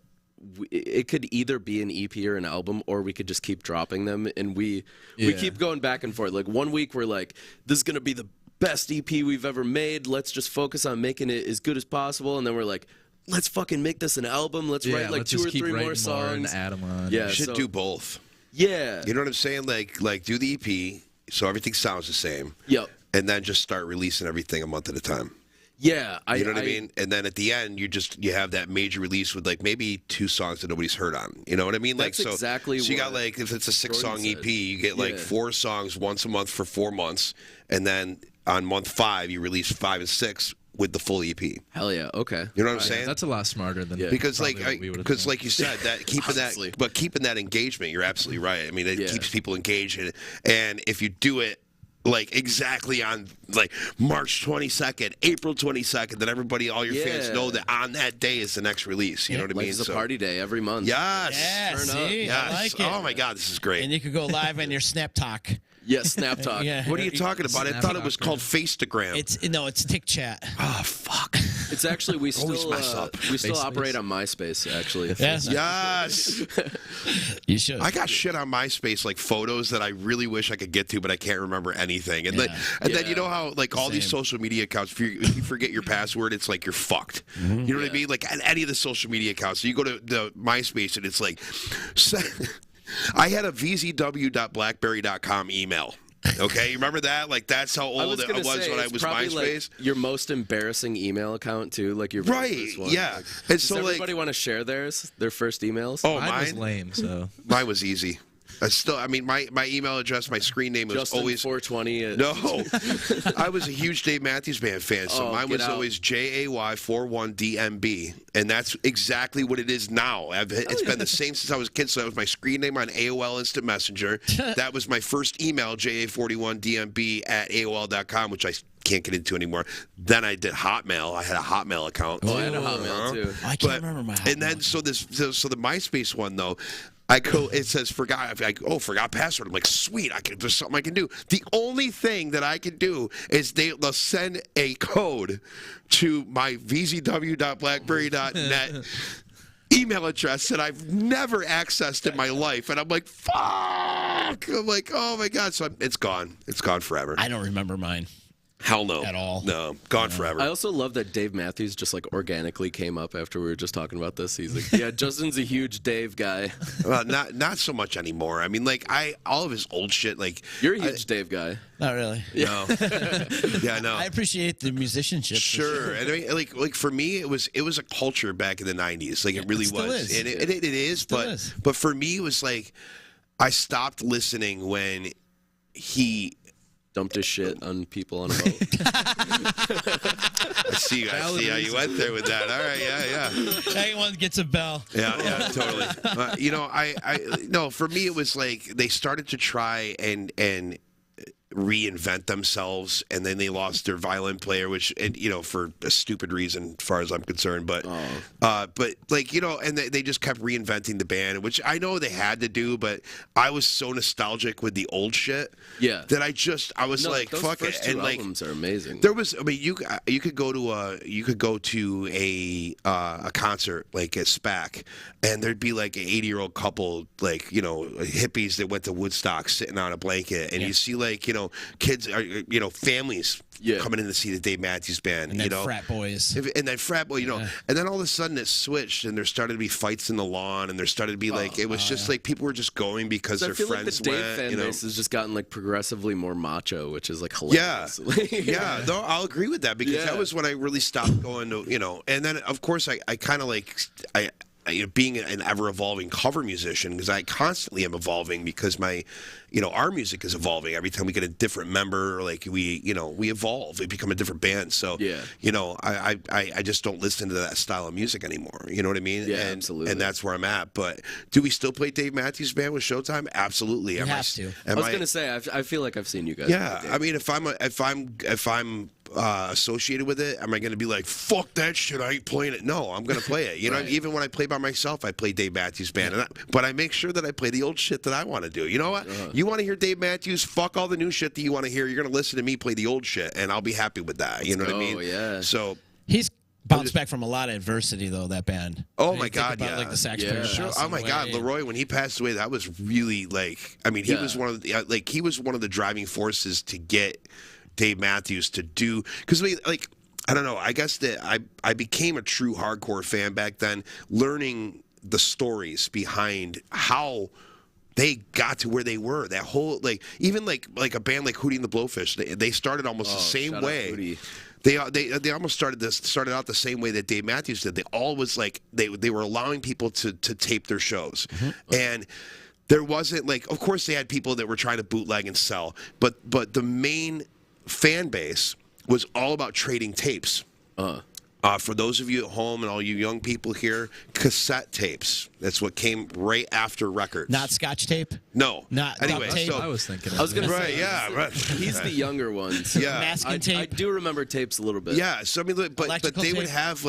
it could either be an EP or an album, or we could just keep dropping them. And we keep going back and forth. Like, one week we're like, this is going to be the best EP we've ever made. Let's just focus on making it as good as possible. And then we're like, let's fucking make this an album. Let's write like 2 or 3 more songs. And add them on. Yeah, You should do both. Yeah. You know what I'm saying? Like do the EP so everything sounds the same. Yep. And then just start releasing everything a month at a time. Yeah, you know what I mean? And then at the end, you have that major release with like maybe 2 songs that nobody's heard on. You know what I mean? That's like exactly. So you got like if it's a 6-song EP, you get like 4 songs once a month for 4 months, and then on month 5 you release 5 and 6 with the full EP. Hell yeah, okay. You know what I'm saying? That's a lot smarter than because like like you said that keeping that engagement. You're absolutely right. I mean, it keeps people engaged, and if you do it like exactly on like March 22nd, April 22nd, then everybody, all your fans know that on that day is the next release. You know what I mean? It's a party day every month. Yes. Yeah, Turn see, up. Yes. I like it. Oh my God, this is great. And you could go live on your Snap Talk. Yeah, Snap Talk. What are you talking about? I thought it was called Faceagram. It's Tick Chat. Oh fuck. It's actually we still MySpace. operate on MySpace actually. Yes. You should. I got shit on MySpace, like photos that I really wish I could get to, but I can't remember anything. And then you know how like all these social media accounts, if you forget your password, it's like you're fucked. You know what I mean? Like at any of the social media accounts, so you go to the MySpace and it's like. I had a vzw.blackberry.com email. Okay, you remember that? Like that's how old it was when I was MySpace. Like your most embarrassing email account too, like your right? One. Yeah. Like, and does so everybody want to share their first emails? Oh, mine was lame. So mine was easy. I mean, my email address, my screen name was Justin always 420. No, I was a huge Dave Matthews Band fan, so mine was always JAY41DMB, and that's exactly what it is now. It's been the same since I was a kid. So that was my screen name on AOL Instant Messenger. That was my first email, JA41DMB@AOL.com, which I can't get into anymore. Then I did Hotmail. I had a Hotmail account. Oh, I had a Hotmail too. I can't remember my Hotmail. And then so the MySpace one though. I go. It says forgot. Forgot password. I'm like, sweet. There's something I can do. The only thing that I can do is they'll send a code to my vzw.blackberry.net email address that I've never accessed in my life, and I'm like, fuck. I'm like, oh my God. So it's gone. It's gone forever. I don't remember mine. Hell no. At all. No. Gone forever. I also love that Dave Matthews just like organically came up after we were just talking about this. He's like, yeah, Justin's a huge Dave guy. Well, not so much anymore. I mean, like all of his old shit. Like you're a huge Dave guy. Not really. No. Yeah, no. I appreciate the musicianship. Sure. And I mean, like for me, it was a culture back in the '90s. Like it really was. Is. And it is. But for me, it was like I stopped listening when he dumped his shit on people on a boat. I see how you went there with that. All right, yeah. Anyone gets a bell. Yeah, totally. No, for me it was like they started to try and reinvent themselves, and then they lost their violin player, which for a stupid reason as far as I'm concerned, but like and they just kept reinventing the band, which I know they had to do, but I was so nostalgic with the old shit that I was like fuck it. And like albums are amazing. There was you could go to a concert like at SPAC, and there'd be like an 80-year-old couple, like hippies that went to Woodstock sitting on a blanket, and you see like kids are, families coming in to see the Dave Matthews Band, and then frat boys, and then frat boy, and then all of a sudden it switched, and there started to be fights in the lawn, and there started to be it was just like people were just going because their friends like the Dave went. Fan base has just gotten like progressively more macho, which is like hilarious. Yeah, no, I'll agree with that because that was when I really stopped going to, and then of course I kind of being an ever-evolving cover musician, because I constantly am evolving, because our music is evolving every time we get a different member. We evolve, we become a different band. So I just don't listen to that style of music anymore. You know what I mean? Yeah, absolutely. And that's where I'm at. But do we still play Dave Matthews Band with Showtime? Absolutely. You have to. I was gonna say I feel like I've seen you guys. Yeah, I mean, if I'm associated with it, am I going to be like, fuck that shit, I ain't playing it? No, I'm going to play it. Right. Even when I play by myself, I play Dave Matthews Band. But I make sure that I play the old shit that I want to do. You know what? You want to hear Dave Matthews? Fuck all the new shit that you want to hear. You're going to listen to me play the old shit, and I'll be happy with that. You know what I mean? Yeah. So he's bounced back from a lot of adversity, though, that band. Oh, my God, yeah. Like the sax player. Sure. Oh, my God. Leroy, when he passed away, that was really he was one of the, he was one of the driving forces to get Dave Matthews to do, because I don't know, I guess that I became a true hardcore fan back then, learning the stories behind how they got to where they were. That whole even a band like Hootie and the Blowfish, they started almost the same way. They almost started out the same way that Dave Matthews did. They always they were allowing people to tape their shows, and there wasn't of course they had people that were trying to bootleg and sell, but the main fan base was all about trading tapes. For those of you at home and all you young people here, cassette tapes. That's what came right after record. Not Scotch tape? No. Not anyway, tape? I was thinking of I was going to right, say, yeah, right. He's the younger one. So Yeah. Masking tape? I do remember tapes a little bit. Yeah, so I mean, but they would have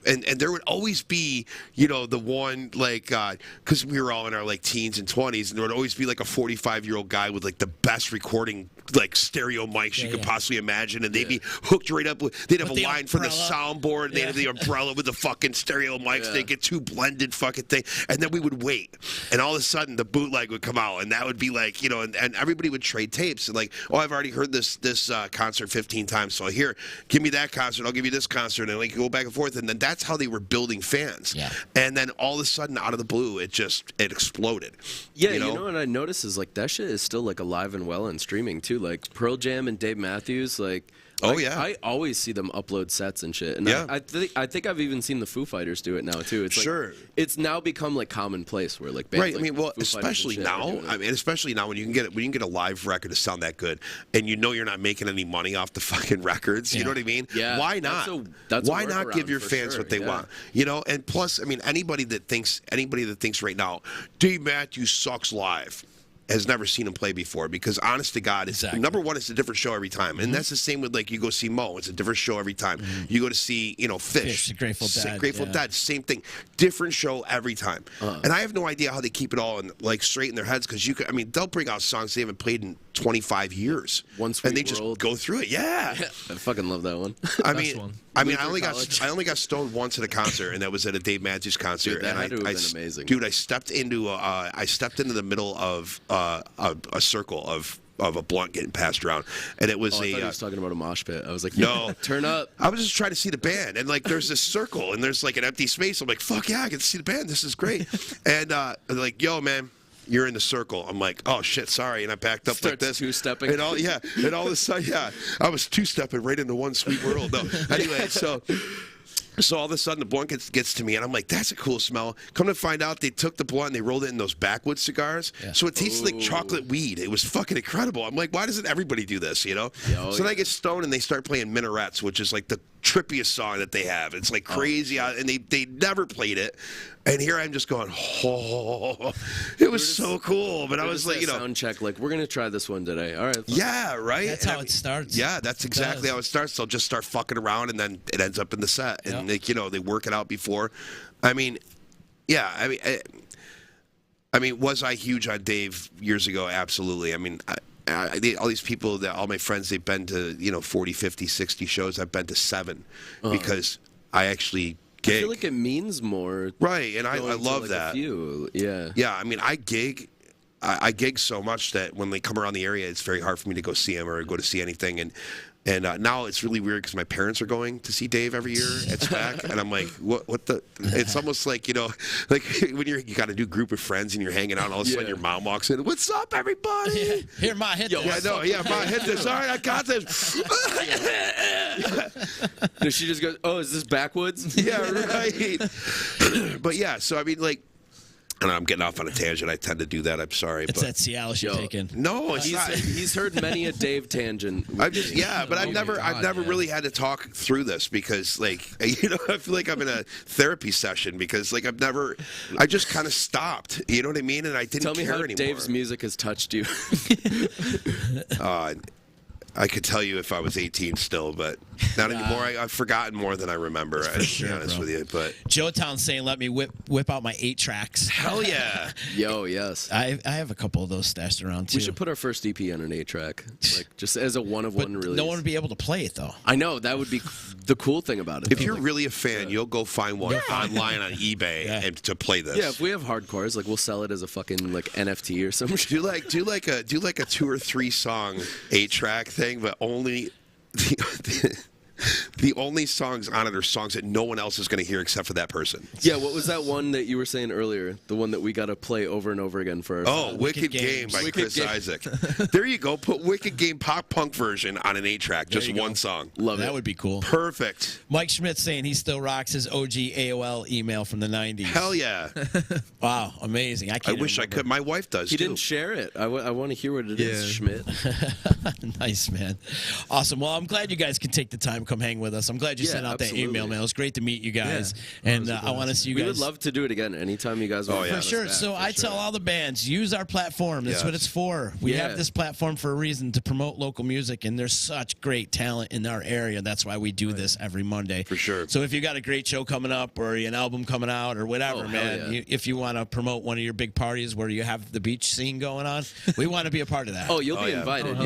and there would always be, the one because we were all in our teens and 20s, and there would always be a 45-year-old guy with the best recording stereo mics you could possibly imagine, and they'd be hooked right up with. They'd have a line for the soundboard, and they'd have the umbrella with the fucking stereo mics. They'd get two blended fucking thing, and then we would wait, and all of a sudden the bootleg would come out, and that would be and everybody would trade tapes, and I've already heard this concert 15 times, so here, give me that concert, I'll give you this concert, and go back and forth, and then that's how they were building fans. Yeah. And then all of a sudden, out of the blue, it exploded. Yeah, you know what I noticed is that shit is still alive and well and streaming too. Pearl Jam and Dave Matthews, I always see them upload sets and shit. And I think I've even seen the Foo Fighters do it now too. It's it's now become commonplace where bands right. I mean, well, especially now. Especially now when you can get a live record to sound that good, and you're not making any money off the fucking records. You know what I mean? Yeah. Why not? Why not give your fans what they want? And plus, I mean, anybody that thinks right now Dave Matthews sucks live has never seen him play before, because honest to God, number one, it's a different show every time, and that's the same with you go see Mo, it's a different show every time. You go to see Fish, Grateful Dead, same thing, different show every time. And I have no idea how they keep it all straight in their heads, because they'll bring out songs they haven't played in 25 years, One Sweet and they World. Just go through it. Yeah, I fucking love that one. I only got stoned once at a concert, and that was at a Dave Matthews concert. Dude, that and had to have been amazing. Dude, I stepped into the middle of a circle of a blunt getting passed around, and it was I thought he was talking about a mosh pit. I was like, no, turn up. I was just trying to see the band, and there's this circle, and there's an empty space. I'm like, fuck yeah, I get to see the band. This is great. And they're like, yo, man, you're in the circle. I'm like, oh shit, sorry, and I backed up like this, two-stepping, and all of a sudden, I was two-stepping right into One Sweet World. No, anyway, so all of a sudden the blunt gets to me, and I'm like, that's a cool smell. Come to find out, they took the blunt and they rolled it in those backwoods cigars, so it tastes like chocolate weed. It was fucking incredible. I'm like, why doesn't everybody do this? So then I get stoned and they start playing Minarets, which is the trippiest song that they have. It's crazy, and they never played it. And here I'm just going, oh, it was so cool. But I was sound check, we're gonna try this one today. All right. Yeah, right. That's how it starts. Yeah, that's exactly how it starts. They'll just start fucking around, and then it ends up in the set, and they work it out before. I mean, yeah. I mean, was I huge on Dave years ago? Absolutely. I mean, all these people, all my friends, they've been to 40, 50, 60 shows. I've been to 7 because I actually gig. I feel like it means more, right? And I love that. A few. Yeah. Yeah. I mean, I gig I gig so much that when they come around the area, it's very hard for me to go see them or go to see anything. And now it's really weird because my parents are going to see Dave every year at SPAC, and I'm like, what the? It's almost like, like when you got a new group of friends and you're hanging out, and all of a sudden your mom walks in, "What's up, everybody?" Yeah. Here, Ma, hit this. Yeah, no, yeah, Ma, hit this. All right, I got this. Does she just go, "Oh, is this backwoods?" Yeah, right. But yeah, so I mean, like. And I'm getting off on a tangent. I tend to do that. I'm sorry. It's that Cialis you're taking. No, it's not. He's heard many a Dave tangent. I've never really had to talk through this because, like, I feel like I'm in a therapy session because, like, I just kind of stopped. You know what I mean? And I didn't Tell me care how anymore. Dave's music has touched you. I could tell you if I was 18 still, but not anymore. I've forgotten more than I remember. To be honest with you, but Joe Town's saying, "Let me whip out my 8 tracks." Hell yeah! Yo, yes. I have a couple of those stashed around too. We should put our first EP on an 8-track, like just as a one-of-one release. No one would be able to play it though. I know that would be the cool thing about it. If you're really a fan, you'll go find one online on eBay and to play this. Yeah, if we have hardcores, like we'll sell it as a fucking like NFT or something. Do like a 2 or 3 song 8-track thing, but only the only songs on it are songs that no one else is going to hear except for that person. Yeah, what was that one that you were saying earlier? The one that we got to play over and over again for our Wicked Game by Chris Isaac. There you go. Put Wicked Game pop punk version on an 8-track, just one song. Love it. That would be cool. Perfect. Mike Schmidt's saying he still rocks his OG AOL email from the 90s. Hell yeah. Wow, amazing. I wish I could. My wife does, He too. didn't share it. I want to hear what it is, Schmidt. Nice, man. Awesome. Well, I'm glad you guys can take the time to come hang with us. I'm glad you sent out that email, man. It was great to meet you guys. And I want to see you guys. We would love to do it again anytime you guys want. For sure. So I tell all the bands, use our platform. That's what it's for. We have this platform for a reason, to promote local music, and there's such great talent in our area. That's why we do this every Monday. For sure. So if you got a great show coming up or an album coming out or whatever, man, if you want to promote one of your big parties where you have the beach scene going on, we want to be a part of that. Oh, you'll be invited.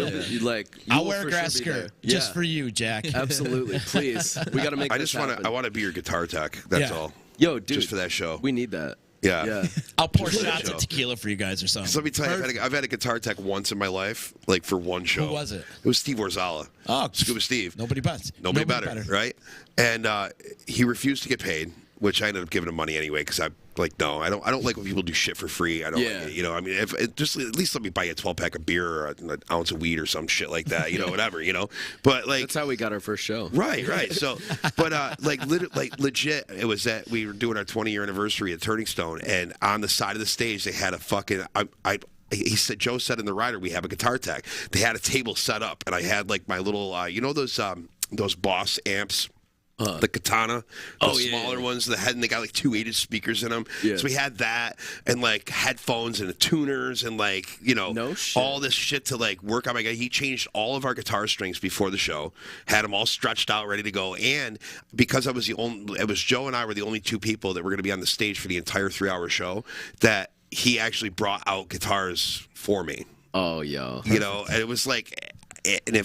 I'll wear a grass skirt just for you, Jack. Absolutely. Please. We got to make I want to be your guitar tech. That's all. Yo, dude. Just for that show. We need that. Yeah. I'll pour shots of tequila for you guys or something. So let me tell you, I've had a guitar tech once in my life, like for one show. Who was it? It was Steve Orzala. Oh, Scuba Steve. Nobody better, right? And he refused to get paid, which I ended up giving him money anyway because I I don't like when people do shit for free. I don't like it, I mean, just at least let me buy you a 12-pack of beer or an ounce of weed or some shit like that, whatever, But like that's how we got our first show. Right. So, but legit, it was that we were doing our 20-year anniversary at Turning Stone, and on the side of the stage they had a fucking Joe said in the rider, we have a guitar tech. They had a table set up, and I had like my little those Boss amps. The Katana, the smaller ones, they got like 2 8-inch speakers in them. Yeah. So we had that and like headphones and the tuners and like, all this shit to like work on my guy. He changed all of our guitar strings before the show, had them all stretched out, ready to go. And because it was Joe and I were the only 2 people that were going to be on the stage for the entire 3-hour show, that he actually brought out guitars for me. Oh, yeah. And it was like... And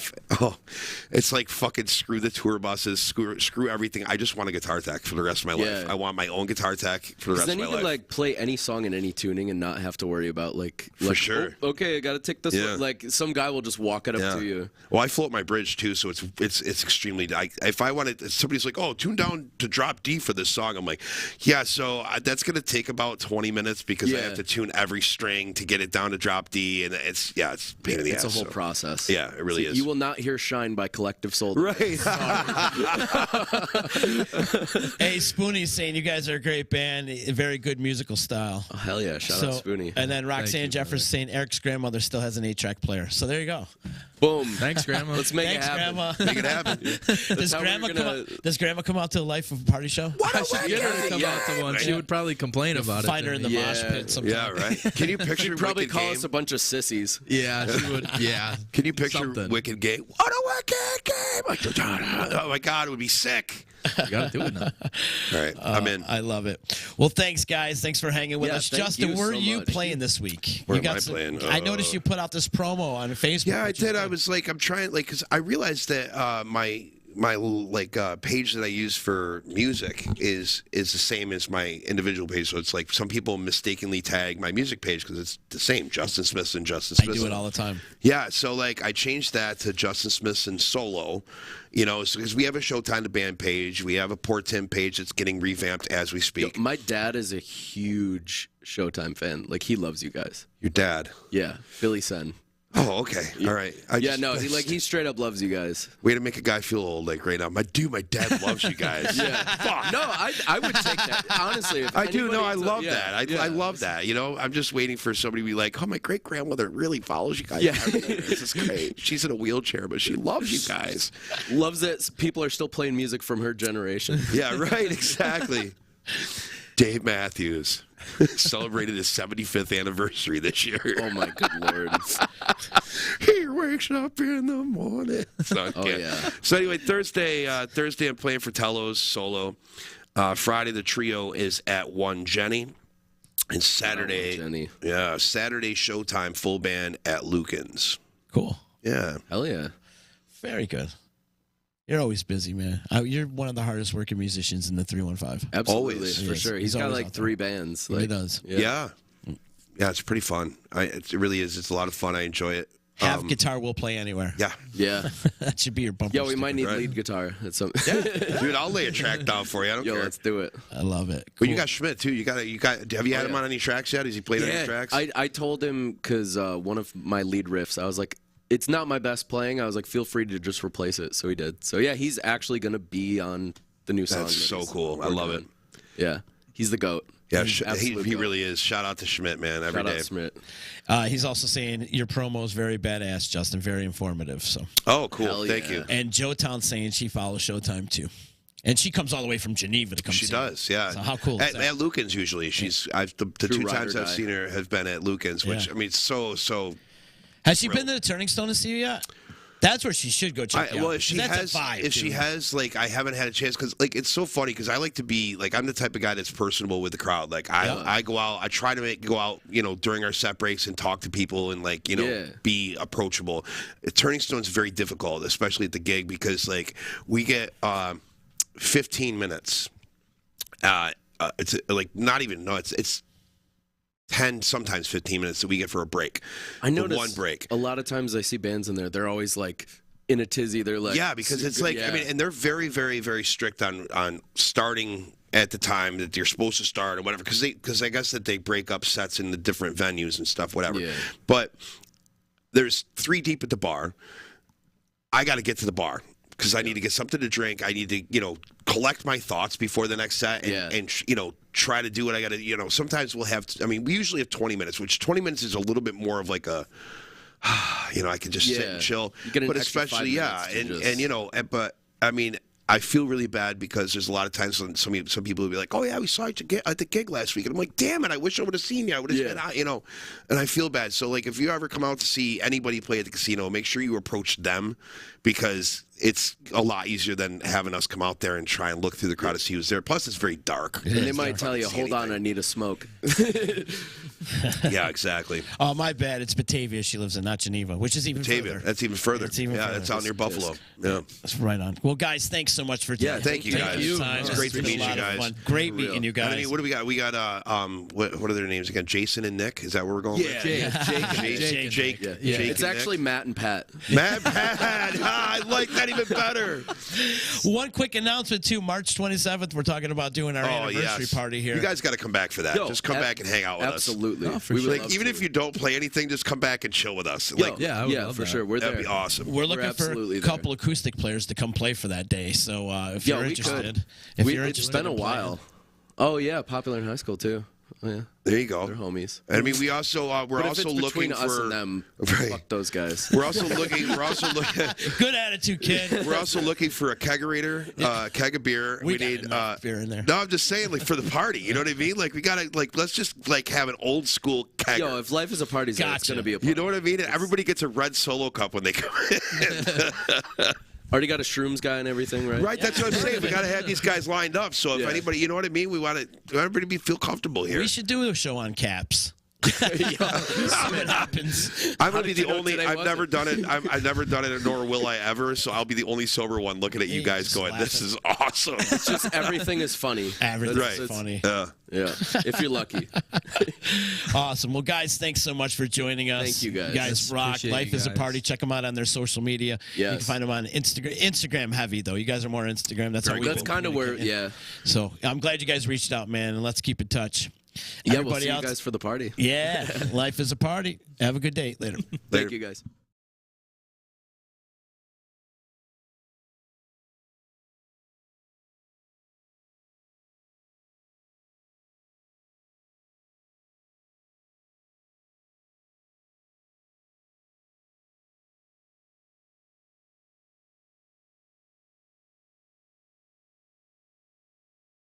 it's like fucking screw the tour buses, screw everything. I just want a guitar tech for the rest of my life. I want my own guitar tech for the rest of my life. Then you can like play any song in any tuning and not have to worry about for sure. Oh, okay, I got to take this. Yeah. Like some guy will just walk it up to you. Well, I float my bridge too, so it's extremely. If I wanted, somebody's like, "Oh, tune down to drop D for this song," I'm like, "Yeah." So that's gonna take about 20 minutes because I have to tune every string to get it down to drop D, and it's a pain in the ass. It's a whole process. Yeah, it really is. You will not hear "Shine" by Collective Soul. Right. Hey, Spoonie's saying you guys are a great band, a very good musical style. Oh, hell yeah. Shout out Spoonie. And then Roxanne Jeffers saying Eric's grandmother still has an 8-track player. So there you go. Boom. Thanks, Grandma. Let's make it happen. Grandma. Make it happen. Does Grandma come out to the Life of a Party show? I should get her to come out to one. She would probably complain about it. Find her in the mosh pit sometime. Yeah, right. Can you picture She'd probably Wicked call Game? us a bunch of sissies. Yeah, she would. Yeah. Can you picture something. Wicked Game? What a wicked game! Oh my God, it would be sick. You gotta do it now. All right, I'm in. I love it. Well, thanks, guys. Thanks for hanging with us. Justin, where are you playing this week? Where am I playing? I noticed you put out this promo on Facebook. Yeah, I did. I was like, I'm trying, like, because I realized that page that I use for music is the same as my individual page. So it's like some people mistakenly tag my music page because it's the same, Justin Smithson, Justin Smithson. I do it all the time. Yeah, so like I changed that to Justin Smithson solo, because we have a Showtime the Band page, we have a Poor Tim page that's getting revamped as we speak. My dad is a huge Showtime fan. Like, he loves you guys. Your dad? Yeah, Billy Sen. Oh, okay. All right. He straight up loves you guys. Way to make a guy feel old, like right now. My dad loves you guys. Yeah. No, I would take that. Honestly, if I do. No, I love that. I Yeah. love that. I'm just waiting for somebody to be like, oh, my great grandmother really follows you guys. Yeah. This is great. She's in a wheelchair, but she loves you guys. Loves that people are still playing music from her generation. Yeah, right. Exactly. Dave Matthews celebrated his 75th anniversary this year. Oh my good lord. He wakes up in the morning. Yeah. So anyway, Thursday I'm playing for Tellos solo. Friday the trio is at 1 Jenny. And Saturday, Saturday Showtime full band at Lucan's. Cool. Yeah. Hell yeah. Very good. You're always busy, man. You're one of the hardest working musicians in the 315. Absolutely, Always. for sure. He's got like 3 bands. Like, he does. Yeah. It's pretty fun. It really is. It's a lot of fun. I enjoy it. Have guitar will play anywhere. Yeah. Yeah. That should be your bumper. Yeah, we might need right? lead guitar at some. Dude, I'll lay a track down for you. I don't care. Let's do it. I love it. But you got Schmidt too. Have you had him on any tracks yet? Has he played any tracks? I told him because one of my lead riffs, I was like, it's not my best playing. I was like, feel free to just replace it. So he did. So yeah, he's actually going to be on the new song. That's so cool. I love it. Yeah. He's the GOAT. Yeah, he really is. Shout out to Schmidt, man, every day. Shout out Schmidt. He's also saying your promo is very badass, Justin. Very informative. So. Oh, cool. Hell Thank yeah. you. And Joe Town's saying she follows Showtime too, and she comes all the way from Geneva to come. She does, yeah. So how cool is that? At Lucan's usually. The 2 times I've seen her have been at Lucan's, which I mean, it's so. Has she been to the Turning Stone to see you yet? That's where she should go check you out. Well, if she has, like, I haven't had a chance because, like, it's so funny because I like to be, like, I'm the type of guy that's personable with the crowd. Like, I go out, I try to go out, during our set breaks and talk to people and, like, be approachable. Turning Stone's very difficult, especially at the gig because, like, we get 15 minutes. It's like not even, no, it's 10, sometimes 15 minutes that we get for a break. I noticed one break. A lot of times I see bands in there, they're always like in a tizzy. They're like, yeah, because it's like, I mean, and they're very, very, very strict on starting at the time that you're supposed to start or whatever. Because I guess that they break up sets in the different venues and stuff, whatever. Yeah. But there's 3 deep at the bar. I got to get to the bar because I need to get something to drink. I need to, collect my thoughts before the next set and try to do what I got to, sometimes we'll have, we usually have 20 minutes, which 20 minutes is a little bit more of like a, I can just sit and chill. But especially, but I mean, I feel really bad because there's a lot of times when some people will be like, oh, yeah, we saw you at the gig last week. And I'm like, damn it, I wish I would have seen you. I would have been, and I feel bad. So, like, if you ever come out to see anybody play at the casino, make sure you approach them because it's a lot easier than having us come out there and try and look through the crowd to see who's there. Plus, it's very dark. And they might tell you, hold on, I need a smoke. Yeah, exactly. Oh, my bad. It's Batavia she lives in, not Geneva, which is even further. That's even further. Further. That's out near Buffalo. Yeah. That's right on. Well, guys, thanks so much for today. Yeah, thank you, guys. It's great to meet you guys. Great meeting you guys. I mean, what do we got? We got, what are their names again? Jason and Nick? Is that where we're going? Yeah. Jake. It's actually Matt and Pat. Matt and Pat. I like that even better. One quick announcement, too. March 27th, we're talking about doing our anniversary party here. You guys got to come back for that. Just come back and hang out with us. Absolutely. Even if you don't play anything, just come back and chill with us. For sure. We're there. That'd be awesome. We're looking for a couple acoustic players to come play for that day. So if you're interested, it's been a while. Oh yeah, popular in high school too. Oh, yeah. There you go. They're homies. And I mean, we also we're also looking for us and them. Right. Fuck those guys. We're also looking. Good attitude, kid. We're also looking for a kegerator, keg of beer. We need beer in there. No, I'm just saying, like for the party. You know what I mean? Like we gotta let's just have an old school keg. Yo, if life is a party, it's gonna be a party. You know what I mean? Everybody gets a red Solo cup when they come in. Already got a shrooms guy and everything, right? Right, that's what I'm saying. We got to have these guys lined up. So if anybody, you know what I mean? We want everybody to feel comfortable here. We should do a show on Caps. See what happens. I'm gonna be the only. I've never done it. I've never done it, nor will I ever. So I'll be the only sober one looking at you guys, going, "This is awesome." It's just everything is funny. Everything's funny. Yeah, if you're lucky. Awesome. Well, guys, thanks so much for joining us. Thank you, guys. You guys rock. Appreciate Life you is a guys. party. Check them out on their social media. Yes. You can find them on Instagram. Instagram heavy, though. You guys are more Instagram. That's kind of where, yeah. So I'm glad you guys reached out, man, and let's keep in touch. Yeah, we'll see you guys for the party. Yeah, life is a party. Have a good day. Later. Thank you, guys.